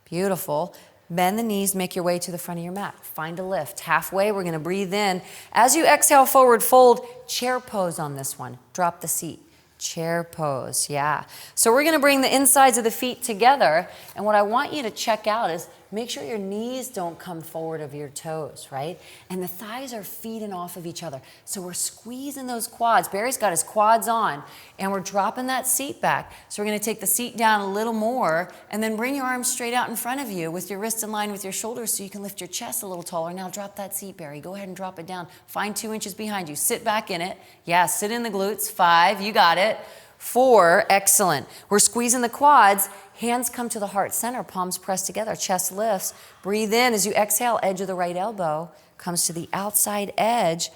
Speaker 1: Beautiful. Bend the knees, make your way to the front of your mat. Find a lift. Halfway, we're gonna breathe in. As you exhale, forward fold, chair pose on this one. Drop the seat. Chair pose, yeah. So we're gonna bring the insides of the feet together, and what I want you to check out is make sure your knees don't come forward of your toes, right? And the thighs are feeding off of each other. So we're squeezing those quads. Barry's got his quads on, and we're dropping that seat back. So we're gonna take the seat down a little more, and then bring your arms straight out in front of you with your wrists in line with your shoulders so you can lift your chest a little taller. Now drop that seat, Barry. Go ahead and drop it down. Find 2 inches behind you. Sit back in it. Yeah, sit in the glutes. 5, you got it. 4, excellent. We're squeezing the quads. Hands come to the heart center, palms pressed together, chest lifts. Breathe in as you exhale, edge of the right elbow comes to the outside edge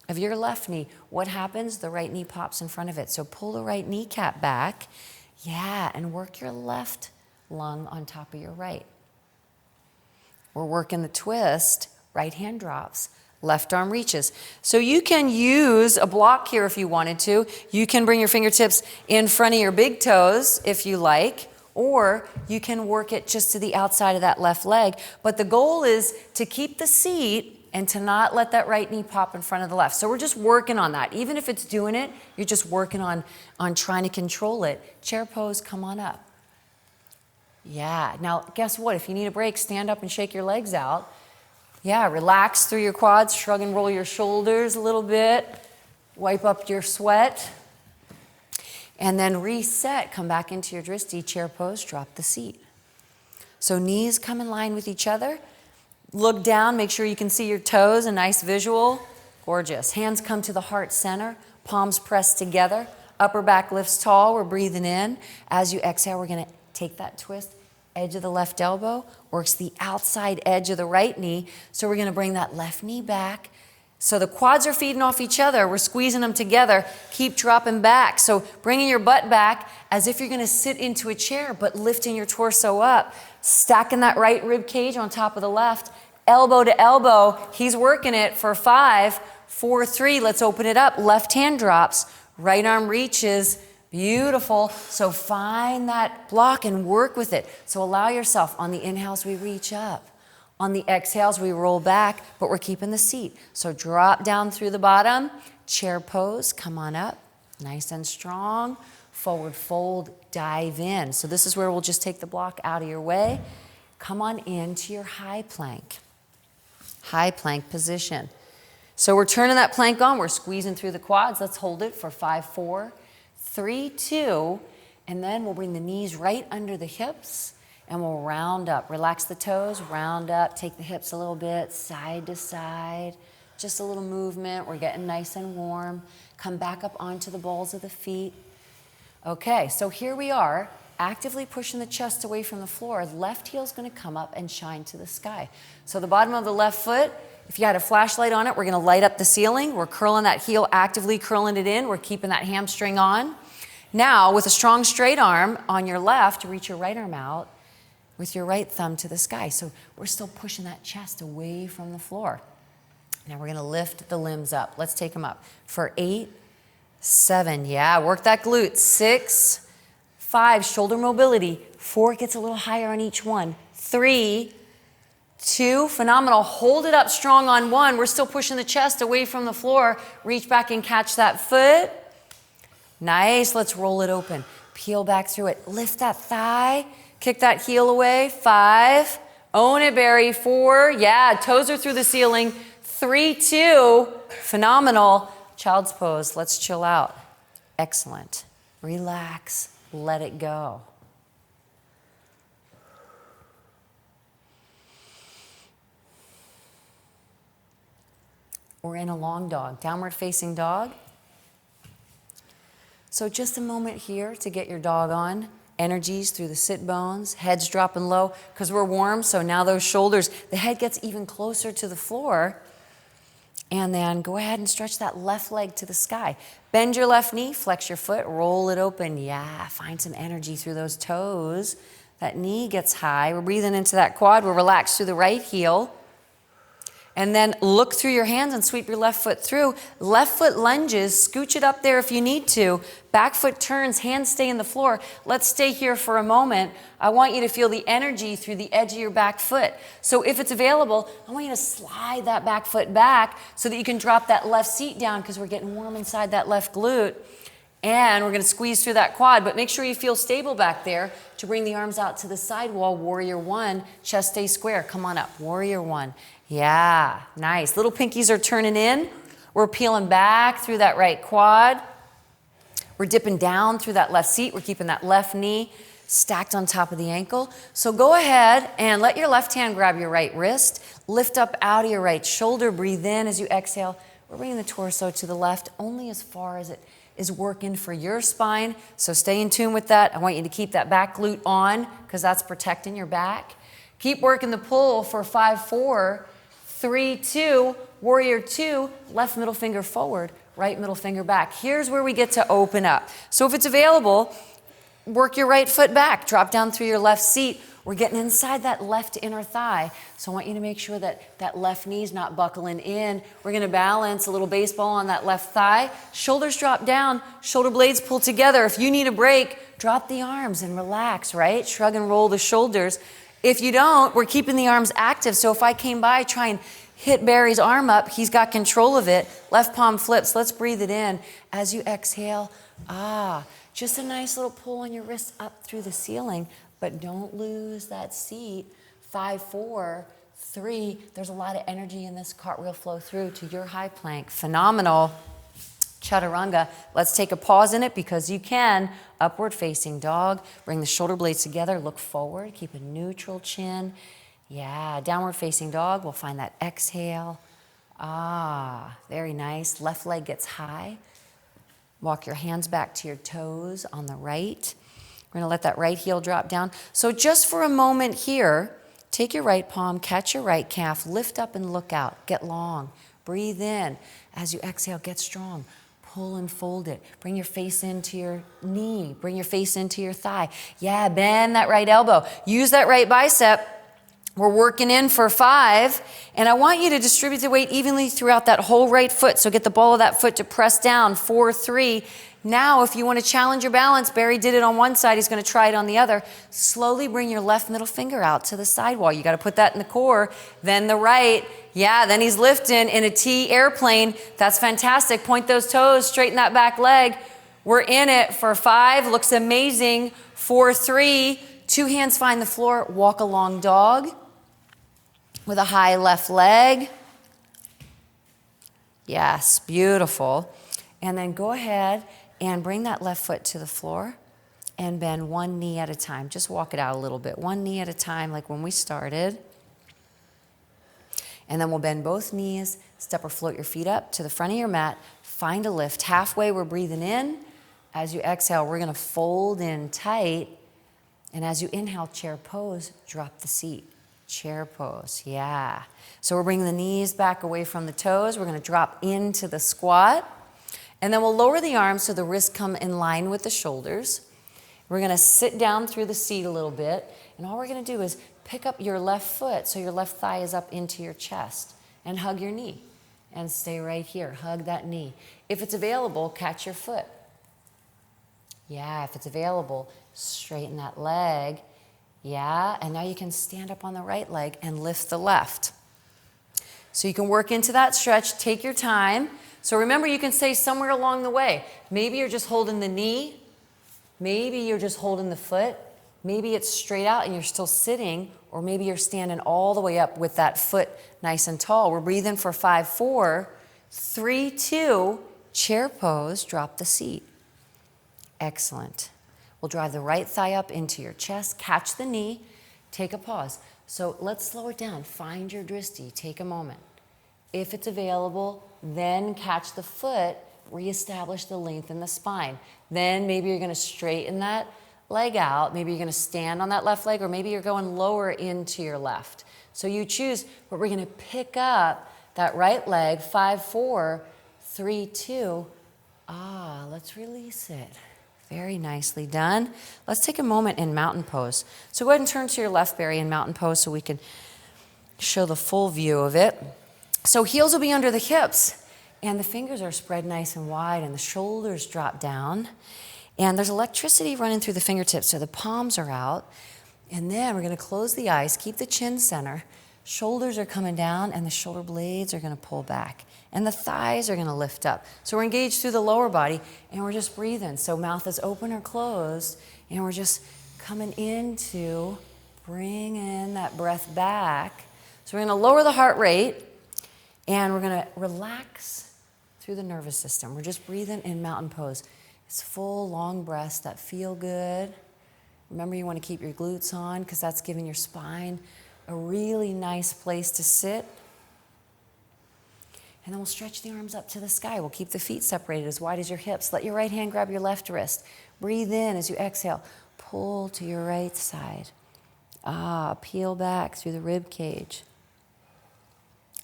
Speaker 1: of your left knee. What happens? The right knee pops in front of it. So pull the right kneecap back. Yeah, and work your left lung on top of your right. We're working the twist. Right hand drops. Left arm reaches. So you can use a block here if you wanted to. You can bring your fingertips in front of your big toes if you like. Or you can work it just to the outside of that left leg. But the goal is to keep the seat and to not let that right knee pop in front of the left. So we're just working on that. Even if it's doing it, you're just working on trying to control it. Chair pose, come on up. Yeah, now guess what? If you need a break, stand up and shake your legs out. Yeah, relax through your quads, shrug and roll your shoulders a little bit. Wipe up your sweat. And then reset, come back into your drishti, chair pose, drop the seat. So knees come in line with each other. Look down, make sure you can see your toes, a nice visual. Gorgeous. Hands come to the heart center, palms pressed together. Upper back lifts tall, we're breathing in. As you exhale, we're gonna take that twist. Edge of the left elbow works the outside edge of the right knee. So we're gonna bring that left knee back. So the quads are feeding off each other. We're squeezing them together. Keep dropping back. So bringing your butt back as if you're going to sit into a chair, but lifting your torso up. Stacking that right rib cage on top of the left. Elbow to elbow. He's working it for 5, 4, 3. Let's open it up. Left hand drops. Right arm reaches. Beautiful. So find that block and work with it. So allow yourself. On the inhales, we reach up. On the exhales, we roll back, but we're keeping the seat. So drop down through the bottom, chair pose, come on up, nice and strong. Forward fold, dive in. So this is where we'll just take the block out of your way. Come on into your high plank position. So we're turning that plank on, we're squeezing through the quads. Let's hold it for 5, 4, 3, 2, and then we'll bring the knees right under the hips. And we'll round up. Relax the toes, round up, take the hips a little bit, side to side. Just a little movement. We're getting nice and warm. Come back up onto the balls of the feet. Okay, so here we are, actively pushing the chest away from the floor. Left heel's gonna come up and shine to the sky. So the bottom of the left foot, if you had a flashlight on it, we're gonna light up the ceiling. We're curling that heel, actively curling it in. We're keeping that hamstring on. Now, with a strong straight arm on your left, reach your right arm out with your right thumb to the sky. So we're still pushing that chest away from the floor. Now we're gonna lift the limbs up. Let's take them up for 8, 7, yeah, work that glute. 6, 5, shoulder mobility. 4, gets a little higher on each one. 3, 2, phenomenal. Hold it up strong on 1. We're still pushing the chest away from the floor. Reach back and catch that foot. Nice, let's roll it open. Peel back through it. Lift that thigh. Kick that heel away. 5. Own it, Barry. 4. Yeah, toes are through the ceiling. 3, 2. Phenomenal. Child's pose. Let's chill out. Excellent. Relax. Let it go. We're in a long dog, downward facing dog. So just a moment here to get your dog on. Energies through the sit bones, heads dropping low because we're warm. So now those shoulders, the head gets even closer to the floor. And then go ahead and stretch that left leg to the sky. Bend your left knee, flex your foot, roll it open. Yeah, find some energy through those toes. That knee gets high. We're breathing into that quad. We'll relax through the right heel. And then look through your hands and sweep your left foot through. Left foot lunges, scooch it up there if you need to. Back foot turns, hands stay in the floor. Let's stay here for a moment. I want you to feel the energy through the edge of your back foot. So if it's available, I want you to slide that back foot back so that you can drop that left seat down because we're getting warm inside that left glute. And we're going to squeeze through that quad, but make sure you feel stable back there to bring the arms out to the side wall. Warrior one, chest stay square. Come on up, warrior one. Yeah, nice. Little pinkies are turning in. We're peeling back through that right quad. We're dipping down through that left seat. We're keeping that left knee stacked on top of the ankle. So go ahead and let your left hand grab your right wrist. Lift up out of your right shoulder. Breathe in as you exhale. We're bringing the torso to the left only as far as it is working for your spine. So stay in tune with that. I want you to keep that back glute on because that's protecting your back. Keep working the pull for 5, 4, 3, 2, warrior 2, left middle finger forward, right middle finger back. Here's where we get to open up. So if it's available, work your right foot back, drop down through your left seat. We're getting inside that left inner thigh. So I want you to make sure that that left knee's not buckling in. We're going to balance a little baseball on that left thigh. Shoulders drop down, shoulder blades pull together. If you need a break, drop the arms and relax, right? Shrug and roll the shoulders. If you don't, we're keeping the arms active. So if I came by, try and hit Barry's arm up. He's got control of it. Left palm flips. Let's breathe it in. As you exhale, just a nice little pull on your wrist up through the ceiling. But don't lose that seat. 5, 4, 3. There's a lot of energy in this cartwheel flow through to your high plank. Phenomenal. Chaturanga. Let's take a pause in it because you can. Upward facing dog. Bring the shoulder blades together. Look forward. Keep a neutral chin. Yeah. Downward facing dog. We'll find that exhale. Very nice. Left leg gets high. Walk your hands back to your toes on the right. We're going to let that right heel drop down. So just for a moment here, take your right palm, catch your right calf, lift up and look out. Get long. Breathe in. As you exhale, get strong. Pull and fold it. Bring your face into your knee. Bring your face into your thigh. Yeah, bend that right elbow. Use that right bicep. We're working in for 5. And I want you to distribute the weight evenly throughout that whole right foot. So get the ball of that foot to press down. 4, 3. Now, if you want to challenge your balance, Barry did it on one side. He's going to try it on the other. Slowly bring your left middle finger out to the sidewall. You got to put that in the core. Then the right. Yeah, then he's lifting in a T airplane. That's fantastic. Point those toes, straighten that back leg. We're in it for 5. Looks amazing. 4, 3. 2 hands find the floor. Walk a long dog with a high left leg. Yes, beautiful. And then go ahead and bring that left foot to the floor and bend one knee at a time. Just walk it out a little bit. One knee at a time, like when we started. And then we'll bend both knees, step or float your feet up to the front of your mat. Find a lift. Halfway, we're breathing in. As you exhale, we're going to fold in tight. And as you inhale, chair pose, drop the seat. Chair pose, yeah. So we're bringing the knees back away from the toes. We're going to drop into the squat. And then we'll lower the arms so the wrists come in line with the shoulders. We're going to sit down through the seat a little bit. And all we're going to do is pick up your left foot so your left thigh is up into your chest. And hug your knee. And stay right here. Hug that knee. If it's available, catch your foot. Yeah, if it's available, straighten that leg. Yeah, and now you can stand up on the right leg and lift the left. So you can work into that stretch. Take your time. So remember, you can stay somewhere along the way. Maybe you're just holding the knee. Maybe you're just holding the foot. Maybe it's straight out and you're still sitting, or maybe you're standing all the way up with that foot nice and tall. We're breathing for 5, 4, 3, 2, chair pose, drop the seat. Excellent. We'll drive the right thigh up into your chest, catch the knee, take a pause. So let's slow it down. Find your drishti, take a moment. If it's available, then catch the foot, reestablish the length in the spine. Then maybe you're going to straighten that leg out. Maybe you're going to stand on that left leg, or maybe you're going lower into your left. So you choose, but we're going to pick up that right leg. 5, 4, 3, 2. Let's release it. Very nicely done. Let's take a moment in mountain pose. So go ahead and turn to your left, Barry, in mountain pose so we can show the full view of it. So heels will be under the hips, and the fingers are spread nice and wide, and the shoulders drop down. And there's electricity running through the fingertips, so the palms are out. And then we're going to close the eyes, keep the chin center. Shoulders are coming down, and the shoulder blades are going to pull back. And the thighs are going to lift up. So we're engaged through the lower body, and we're just breathing. So mouth is open or closed, and we're just coming into bringing that breath back. So we're going to lower the heart rate, and we're going to relax through the nervous system. We're just breathing in mountain pose. It's full, long breaths that feel good. Remember, you want to keep your glutes on because that's giving your spine a really nice place to sit. And then we'll stretch the arms up to the sky. We'll keep the feet separated as wide as your hips. Let your right hand grab your left wrist. Breathe in as you exhale. Pull to your right side. Peel back through the rib cage.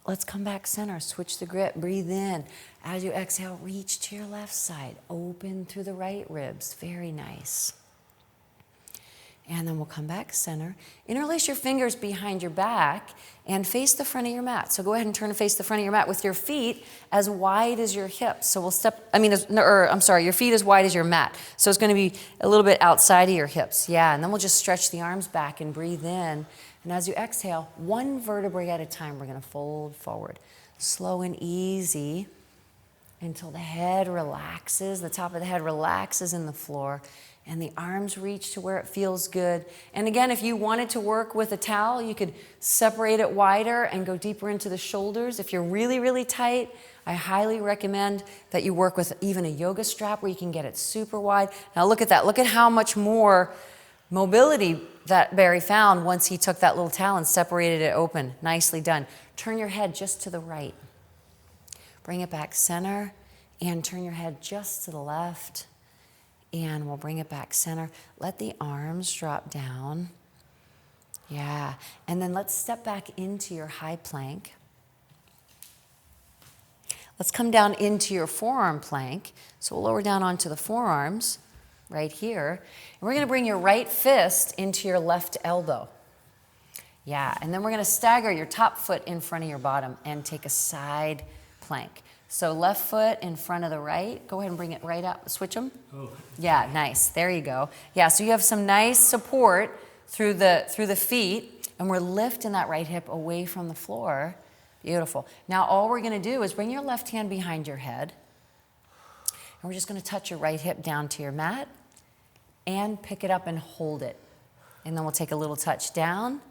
Speaker 1: Let's come back center. Switch the grip. Breathe in. As you exhale, reach to your left side. Open through the right ribs. Very nice. And then we'll come back center. Interlace your fingers behind your back and face the front of your mat. So go ahead and turn and face the front of your mat with your feet as wide as your hips. So we'll your feet as wide as your mat. So it's going to be a little bit outside of your hips. Yeah, and then we'll just stretch the arms back and breathe in. And as you exhale, one vertebrae at a time, we're going to fold forward. Slow and easy until the head relaxes, the top of the head relaxes in the floor. And the arms reach to where it feels good. And again, if you wanted to work with a towel, you could separate it wider and go deeper into the shoulders. If you're really, really tight, I highly recommend that you work with even a yoga strap where you can get it super wide. Now look at that. Look at how much more mobility that Barry found once he took that little towel and separated it open. Nicely done. Turn your head just to the right. Bring it back center and turn your head just to the left. And we'll bring it back center. Let the arms drop down. Yeah. And then let's step back into your high plank. Let's come down into your forearm plank. So we'll lower down onto the forearms right here. And we're going to bring your right fist into your left elbow. Yeah. And then we're going to stagger your top foot in front of your bottom and take a side plank. So left foot in front of the right. Go ahead and bring it right up. Switch them. Oh. Yeah, nice. There you go. Yeah, so you have some nice support through the feet, and we're lifting that right hip away from the floor. Beautiful. Now all we're going to do is bring your left hand behind your head, and we're just going to touch your right hip down to your mat and pick it up and hold it. And then we'll take a little touch down,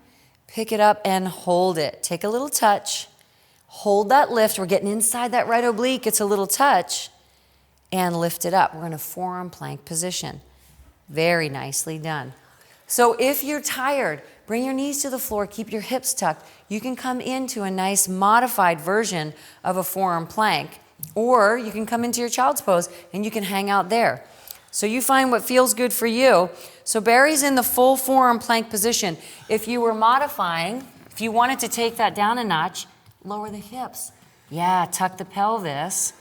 Speaker 1: pick it up and hold it. Take a little touch. Hold that lift. We're getting inside that right oblique. It's a little touch. And lift it up. We're in a forearm plank position. Very nicely done. So if you're tired, bring your knees to the floor. Keep your hips tucked. You can come into a nice modified version of a forearm plank. Or you can come into your child's pose and you can hang out there. So you find what feels good for you. So Barry's in the full forearm plank position. If you were modifying, if you wanted to take that down a notch, lower the hips. Yeah, tuck the pelvis.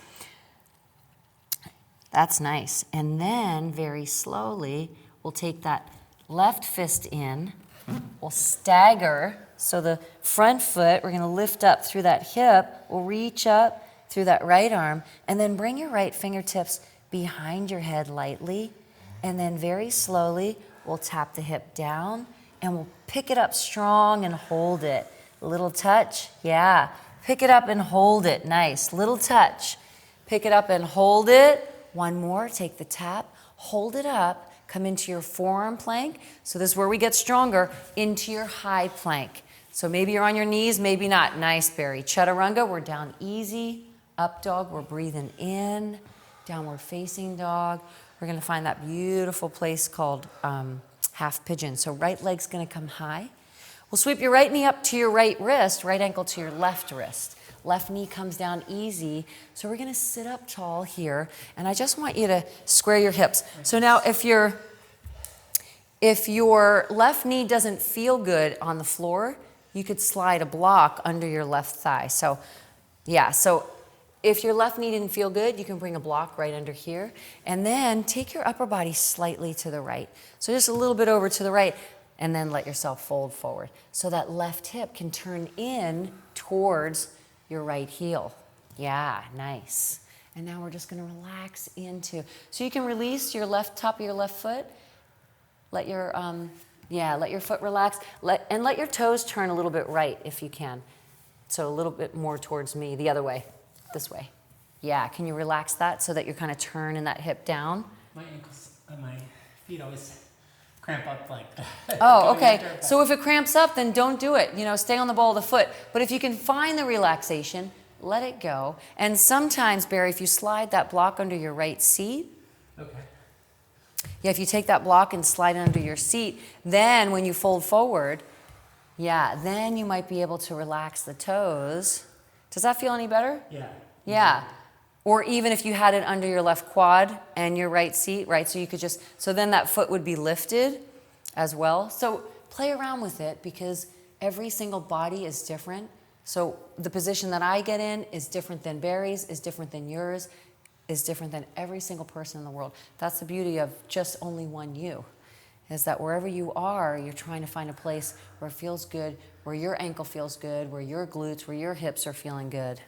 Speaker 1: That's nice. And then very slowly, we'll take that left fist in. We'll stagger. So the front foot, we're going to lift up through that hip. We'll reach up through that right arm. And then bring your right fingertips behind your head lightly. And then very slowly, we'll tap the hip down. And we'll pick it up strong and hold it. Little touch, yeah. Pick it up and hold it, nice. Little touch. Pick it up and hold it. One more, take the tap, hold it up, come into your forearm plank. So this is where we get stronger, into your high plank. So maybe you're on your knees, maybe not. Nice, Barry. Chaturanga, we're down easy. Up dog, we're breathing in. Downward facing dog. We're gonna find that beautiful place called half pigeon. So right leg's gonna come high. We'll sweep your right knee up to your right wrist, right ankle to your left wrist. Left knee comes down easy. So we're going to sit up tall here, and I just want you to square your hips. So now if your left knee doesn't feel good on the floor, you could slide a block under your left thigh. So Yeah, so if your left knee didn't feel good, you can bring a block right under here. And then take your upper body slightly to the right. So just a little bit over to the right. And then let yourself fold forward. So that left hip can turn in towards your right heel. Yeah, nice. And now we're just going to relax into. So you can release your left top of your left foot. Let your let your foot relax. Let your toes turn a little bit right if you can. So a little bit more towards me, the other way, this way. Yeah, can you relax that so that you're kind of turning that hip down?
Speaker 2: My ankles, my feet always cramp up like that.
Speaker 1: Oh, okay. So if it cramps up, then don't do it. Stay on the ball of the foot. But if you can find the relaxation, let it go. And sometimes, Barry, if you slide that block under your right seat.
Speaker 2: Okay.
Speaker 1: Yeah, if you take that block and slide it under your seat, then when you fold forward, then you might be able to relax the toes. Does that feel any better?
Speaker 2: Yeah.
Speaker 1: Yeah. Or even if you had it under your left quad and your right seat, right? So you could so then that foot would be lifted as well. So play around with it because every single body is different. So the position that I get in is different than Barry's, is different than yours, is different than every single person in the world. That's the beauty of just only one you, is that wherever you are, you're trying to find a place where it feels good, where your ankle feels good, where your glutes, where your hips are feeling good.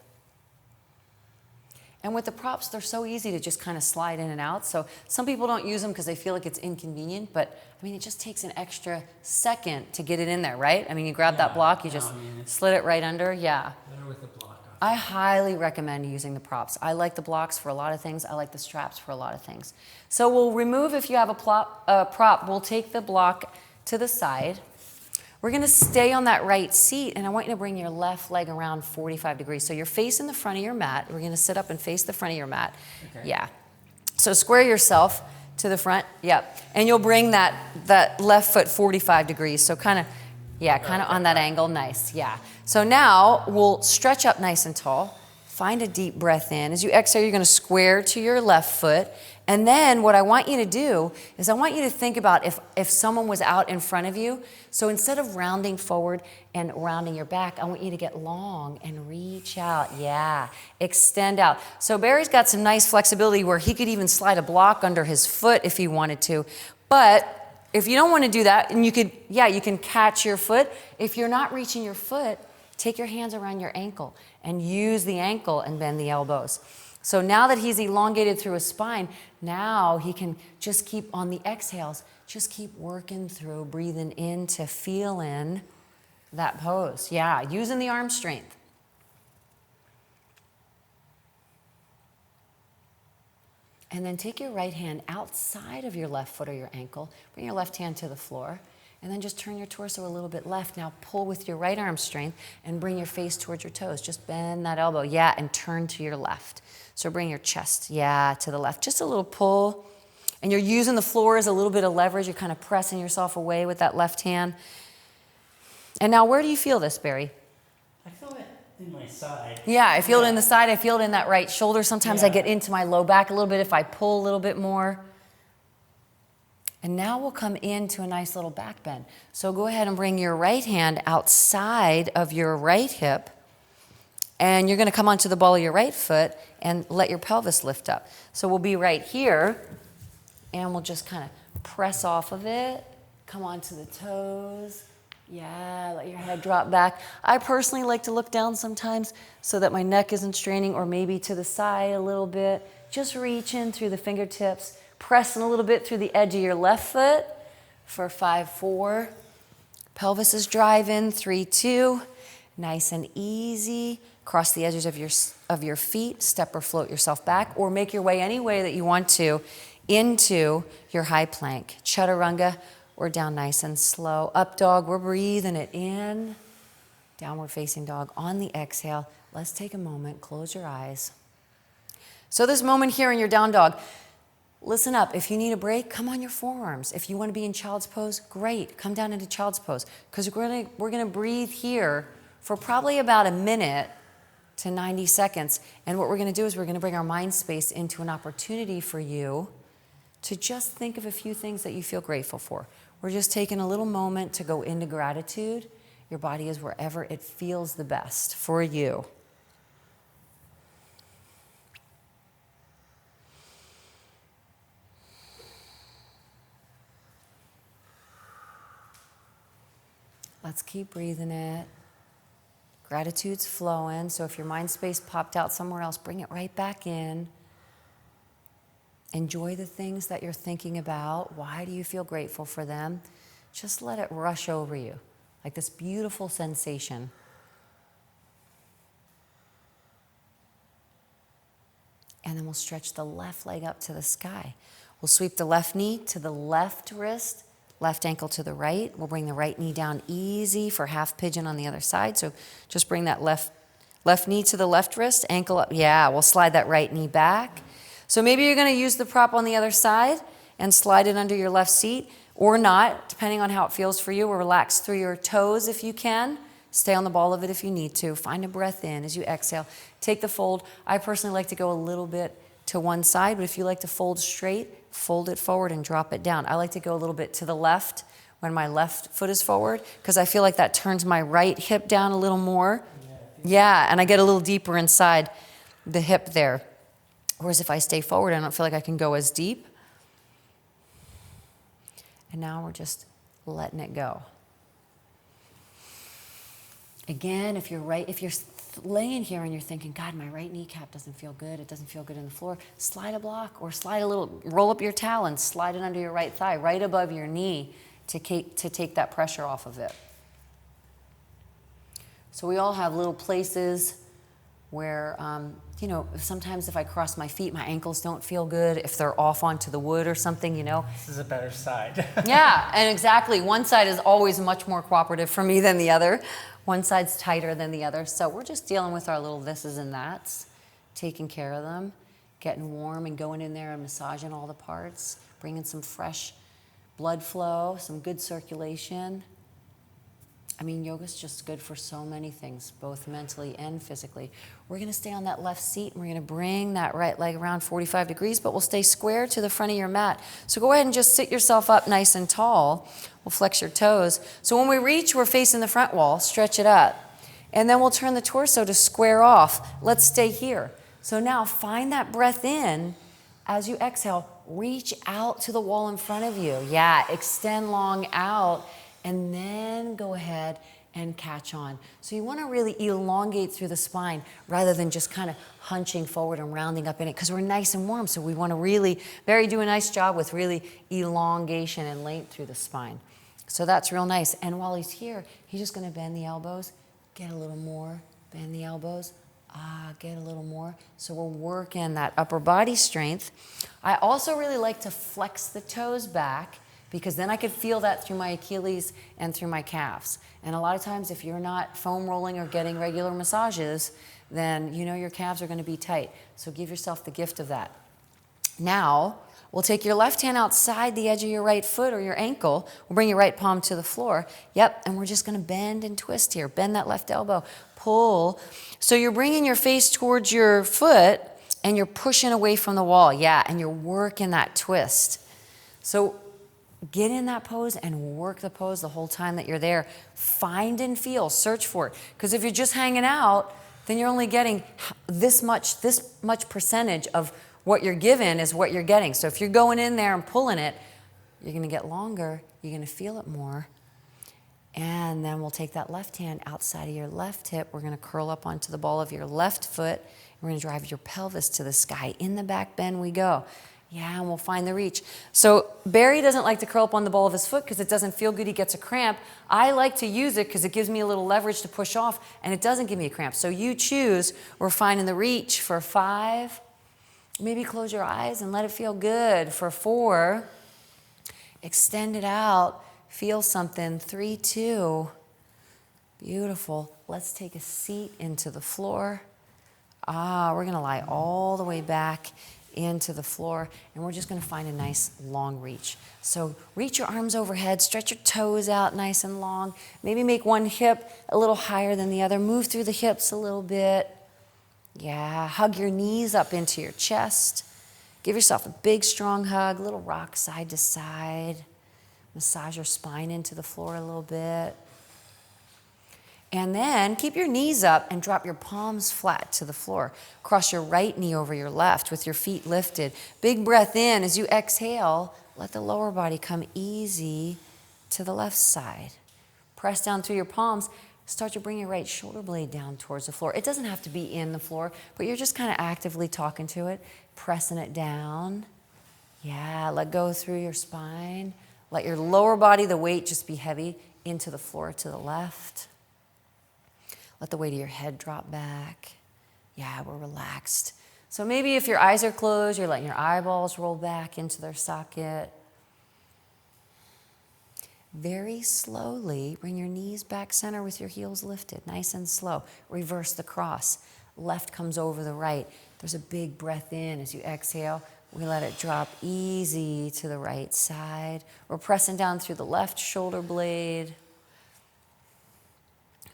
Speaker 1: And with the props, they're so easy to just kind of slide in and out. So some people don't use them because they feel like it's inconvenient, but it just takes an extra second to get it in there, right? You grab that block, you just slid it right under, yeah.
Speaker 2: Better with the block on.
Speaker 1: I highly recommend using the props. I like the blocks for a lot of things. I like the straps for a lot of things. So we'll remove, if you have a prop, we'll take the block to the side. We're going to stay on that right seat, and I want you to bring your left leg around 45 degrees. So you're facing the front of your mat. We're going to sit up and face the front of your mat.
Speaker 2: Okay.
Speaker 1: Yeah. So square yourself to the front. Yep. And you'll bring that left foot 45 degrees. So kind of on that angle. Nice. Yeah. So now we'll stretch up nice and tall. Find a deep breath in. As you exhale, you're going to square to your left foot. And then what I want you to do is I want you to think about if someone was out in front of you. So instead of rounding forward and rounding your back, I want you to get long and reach out. Yeah, extend out. So Barry's got some nice flexibility where he could even slide a block under his foot if he wanted to. But if you don't want to do that, and you can catch your foot. If you're not reaching your foot, take your hands around your ankle and use the ankle and bend the elbows. So now that he's elongated through his spine, now he can just keep on the exhales, just keep working through, breathing in to feel in that pose. Yeah, using the arm strength. And then take your right hand outside of your left foot or your ankle, bring your left hand to the floor, and then just turn your torso a little bit left. Now pull with your right arm strength and bring your face towards your toes. Just bend that elbow, and turn to your left. So bring your chest, to the left. Just a little pull. And you're using the floor as a little bit of leverage. You're kind of pressing yourself away with that left hand. And now where do you feel this, Barry?
Speaker 2: I feel it in my side.
Speaker 1: Yeah, I feel it in the side. I feel it in that right shoulder. Sometimes I get into my low back a little bit if I pull a little bit more. And now we'll come into a nice little back bend. So go ahead and bring your right hand outside of your right hip. And you're going to come onto the ball of your right foot and let your pelvis lift up. So we'll be right here. And we'll just kind of press off of it. Come onto the toes. Yeah, let your head drop back. I personally like to look down sometimes so that my neck isn't straining, or maybe to the side a little bit. Just reach in through the fingertips. Pressing a little bit through the edge of your left foot for 5, 4. Pelvis is driving, 3, 2. Nice and easy. Cross the edges of your feet. Step or float yourself back, or make your way any way that you want to into your high plank. Chaturanga, or down nice and slow. Up dog, we're breathing it in. Downward facing dog on the exhale. Let's take a moment, close your eyes. So this moment here in your down dog, listen up. If you need a break, come on your forearms. If you want to be in child's pose, great. Come down into child's pose, because we're going to breathe here for probably about a minute to 90 seconds. And what we're going to do is we're going to bring our mind space into an opportunity for you to just think of a few things that you feel grateful for. We're just taking a little moment to go into gratitude. Your body is wherever it feels the best for you. Let's keep breathing it. Gratitude's flowing. So if your mind space popped out somewhere else, bring it right back in. Enjoy the things that you're thinking about. Why do you feel grateful for them? Just let it rush over you, like this beautiful sensation. And then we'll stretch the left leg up to the sky. We'll sweep the left knee to the left wrist, left ankle to the right. We'll bring the right knee down easy for half pigeon on the other side. So just bring that left knee to the left wrist, ankle up. Yeah, we'll slide that right knee back. So maybe you're going to use the prop on the other side and slide it under your left seat, or not, depending on how it feels for you. Or relax through your toes if you can. Stay on the ball of it if you need to. Find a breath in as you exhale. Take the fold. I personally like to go a little bit to one side, but if you like to fold straight, fold it forward and drop it down. I like to go a little bit to the left when my left foot is forward, because I feel like that turns my right hip down a little more. Yeah, and I get a little deeper inside the hip there. Whereas if I stay forward, I don't feel like I can go as deep. And now we're just letting it go. Again, if you're laying here and you're thinking, God, my right kneecap doesn't feel good, it doesn't feel good in the floor, slide a block or slide a little, roll up your talons, slide it under your right thigh, right above your knee to take that pressure off of it. So we all have little places where, sometimes if I cross my feet, my ankles don't feel good. If they're off onto the wood or something,
Speaker 2: This is a better side.
Speaker 1: Yeah, and exactly. One side is always much more cooperative for me than the other. One side's tighter than the other. So we're just dealing with our little thises and that's, taking care of them, getting warm and going in there and massaging all the parts, bringing some fresh blood flow, some good circulation. I mean, yoga's just good for so many things, both mentally and physically. We're going to stay on that left seat, and we're going to bring that right leg around 45 degrees, but we'll stay square to the front of your mat. So go ahead and just sit yourself up nice and tall. We'll flex your toes. So when we reach, we're facing the front wall. Stretch it up. And then we'll turn the torso to square off. Let's stay here. So now find that breath in. As you exhale, reach out to the wall in front of you. Yeah, extend long out. And then go ahead and catch on. So you want to really elongate through the spine rather than just kind of hunching forward and rounding up in it, because we're nice and warm. So we want to really, Barry, do a nice job with really elongation and length through the spine. So that's real nice. And while he's here, he's just going to bend the elbows, get a little more, bend the elbows, get a little more. So we're working that upper body strength. I also really like to flex the toes back, because then I could feel that through my Achilles and through my calves. And a lot of times if you're not foam rolling or getting regular massages, then your calves are going to be tight. So give yourself the gift of that. Now, we'll take your left hand outside the edge of your right foot or your ankle. We'll bring your right palm to the floor. Yep, and we're just going to bend and twist here. Bend that left elbow. Pull. So you're bringing your face towards your foot and you're pushing away from the wall. Yeah, and you're working that twist. So get in that pose and work the pose the whole time that you're there. Find and feel, search for it. Because if you're just hanging out, then you're only getting this much percentage of what you're given is what you're getting. So if you're going in there and pulling it, you're going to get longer, you're going to feel it more. And then we'll take that left hand outside of your left hip. We're going to curl up onto the ball of your left foot. We're going to drive your pelvis to the sky. In the back bend we go. Yeah, and we'll find the reach. So Barry doesn't like to curl up on the ball of his foot because it doesn't feel good. He gets a cramp. I like to use it because it gives me a little leverage to push off, and it doesn't give me a cramp. So you choose. We're finding the reach for 5. Maybe close your eyes and let it feel good. For 4. Extend it out. Feel something. 3, 2. Beautiful. Let's take a seat into the floor. We're going to lie all the way back into the floor, and we're just going to find a nice long reach. So reach your arms overhead, stretch your toes out nice and long. Maybe make one hip a little higher than the other. Move through the hips a little bit. Yeah, hug your knees up into your chest. Give yourself a big, strong hug, a little rock side to side. Massage your spine into the floor a little bit. And then keep your knees up and drop your palms flat to the floor. Cross your right knee over your left with your feet lifted. Big breath in. As you exhale, let the lower body come easy to the left side. Press down through your palms. Start to bring your right shoulder blade down towards the floor. It doesn't have to be in the floor, but you're just kind of actively talking to it, pressing it down. Yeah, let go through your spine. Let your lower body, the weight just be heavy into the floor to the left. Let the weight of your head drop back. Yeah, we're relaxed. So maybe if your eyes are closed, you're letting your eyeballs roll back into their socket. Very slowly, bring your knees back center with your heels lifted, nice and slow. Reverse the cross. Left comes over the right. There's a big breath in. As you exhale, we let it drop easy to the right side. We're pressing down through the left shoulder blade.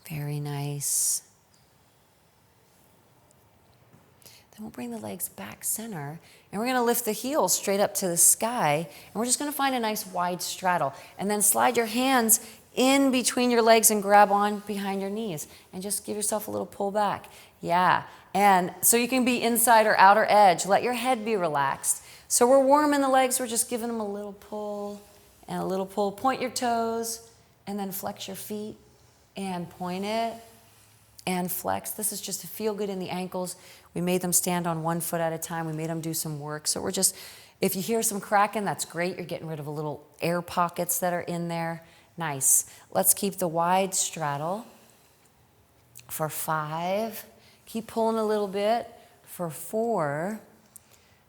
Speaker 1: Very nice. Then we'll bring the legs back center, and we're going to lift the heels straight up to the sky, and we're just going to find a nice wide straddle. And then slide your hands in between your legs and grab on behind your knees, and just give yourself a little pull back. Yeah, and so you can be inside or outer edge. Let your head be relaxed. So we're warming the legs. We're just giving them a little pull and a little pull. Point your toes, and then flex your feet, and point it, and flex. This is just to feel good in the ankles. We made them stand on one foot at a time. We made them do some work. So we're just, if you hear some cracking, that's great. You're getting rid of a little air pockets that are in there. Nice. Let's keep the wide straddle for 5. Keep pulling a little bit for 4.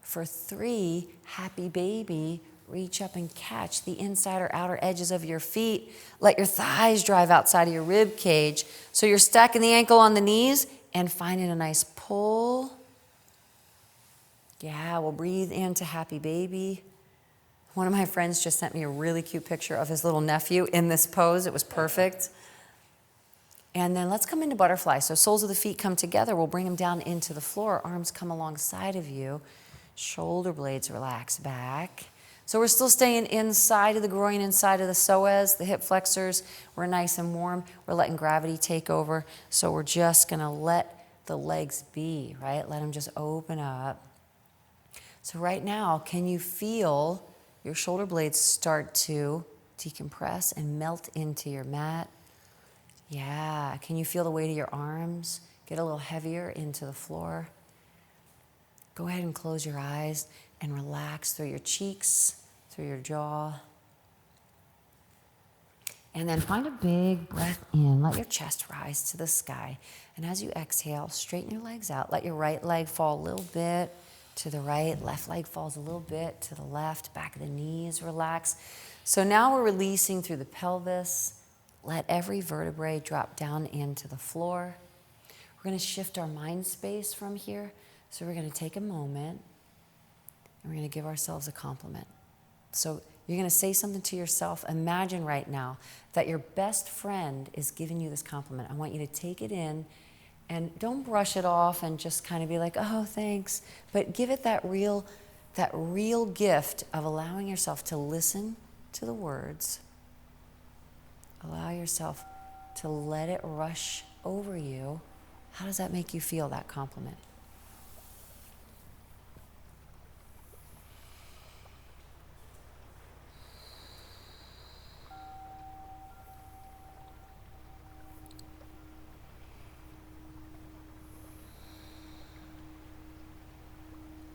Speaker 1: For 3, happy baby. Reach up and catch the inside or outer edges of your feet. Let your thighs drive outside of your rib cage. So you're stacking the ankle on the knees and finding a nice pull. Yeah, we'll breathe into happy baby. One of my friends just sent me a really cute picture of his little nephew in this pose. It was perfect. And then let's come into butterfly. So soles of the feet come together. We'll bring them down into the floor. Arms come alongside of you. Shoulder blades relax back. So we're still staying inside of the groin, inside of the psoas, the hip flexors. We're nice and warm. We're letting gravity take over. So we're just going to let the legs be, right? Let them just open up. So right now, can you feel your shoulder blades start to decompress and melt into your mat? Yeah. Can you feel the weight of your arms get a little heavier into the floor? Go ahead and close your eyes and relax through your cheeks, through your jaw. And then find a big breath in. Let your chest rise to the sky. And as you exhale, straighten your legs out. Let your right leg fall a little bit to the right. Left leg falls a little bit to the left. Back of the knees relax. So now we're releasing through the pelvis. Let every vertebrae drop down into the floor. We're going to shift our mind space from here. So we're going to take a moment and we're going to give ourselves a compliment. So you're going to say something to yourself. Imagine right now that your best friend is giving you this compliment. I want you to take it in and don't brush it off and just kind of be like, oh, thanks. But give it that real gift of allowing yourself to listen to the words. Allow yourself to let it rush over you. How does that make you feel, that compliment?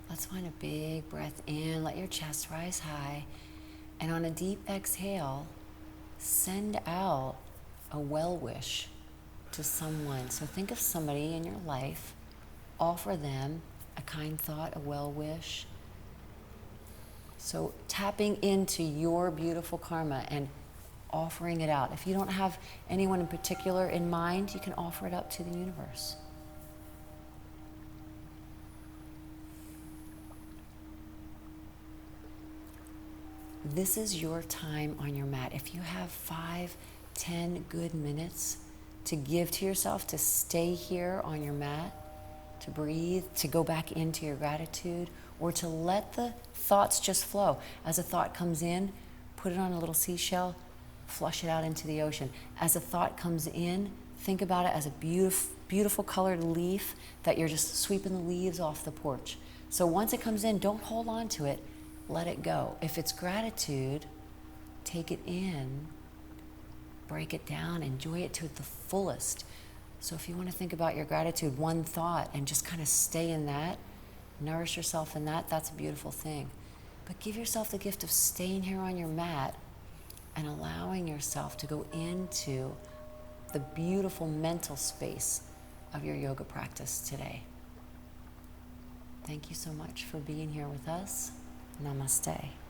Speaker 1: Let's find a big breath in. Let your chest rise high. And on a deep exhale, send out a well wish to someone. So think of somebody in your life. Offer them a kind thought, a well wish. So tapping into your beautiful karma and offering it out. If you don't have anyone in particular in mind, you can offer it up to the universe. This is your time on your mat. If you have 5, 10 good minutes to give to yourself, to stay here on your mat, to breathe, to go back into your gratitude, or to let the thoughts just flow. As a thought comes in, put it on a little seashell, flush it out into the ocean. As a thought comes in, think about it as a beautiful, beautiful colored leaf that you're just sweeping the leaves off the porch. So once it comes in, don't hold on to it. Let it go. If it's gratitude, take it in break it down, enjoy it to the fullest. So if you want to think about your gratitude, one thought, and just kind of stay in that, nourish yourself in that, that's a beautiful thing. But give yourself the gift of staying here on your mat and allowing yourself to go into the beautiful mental space of your yoga practice today. Thank you so much for being here with us. Namaste.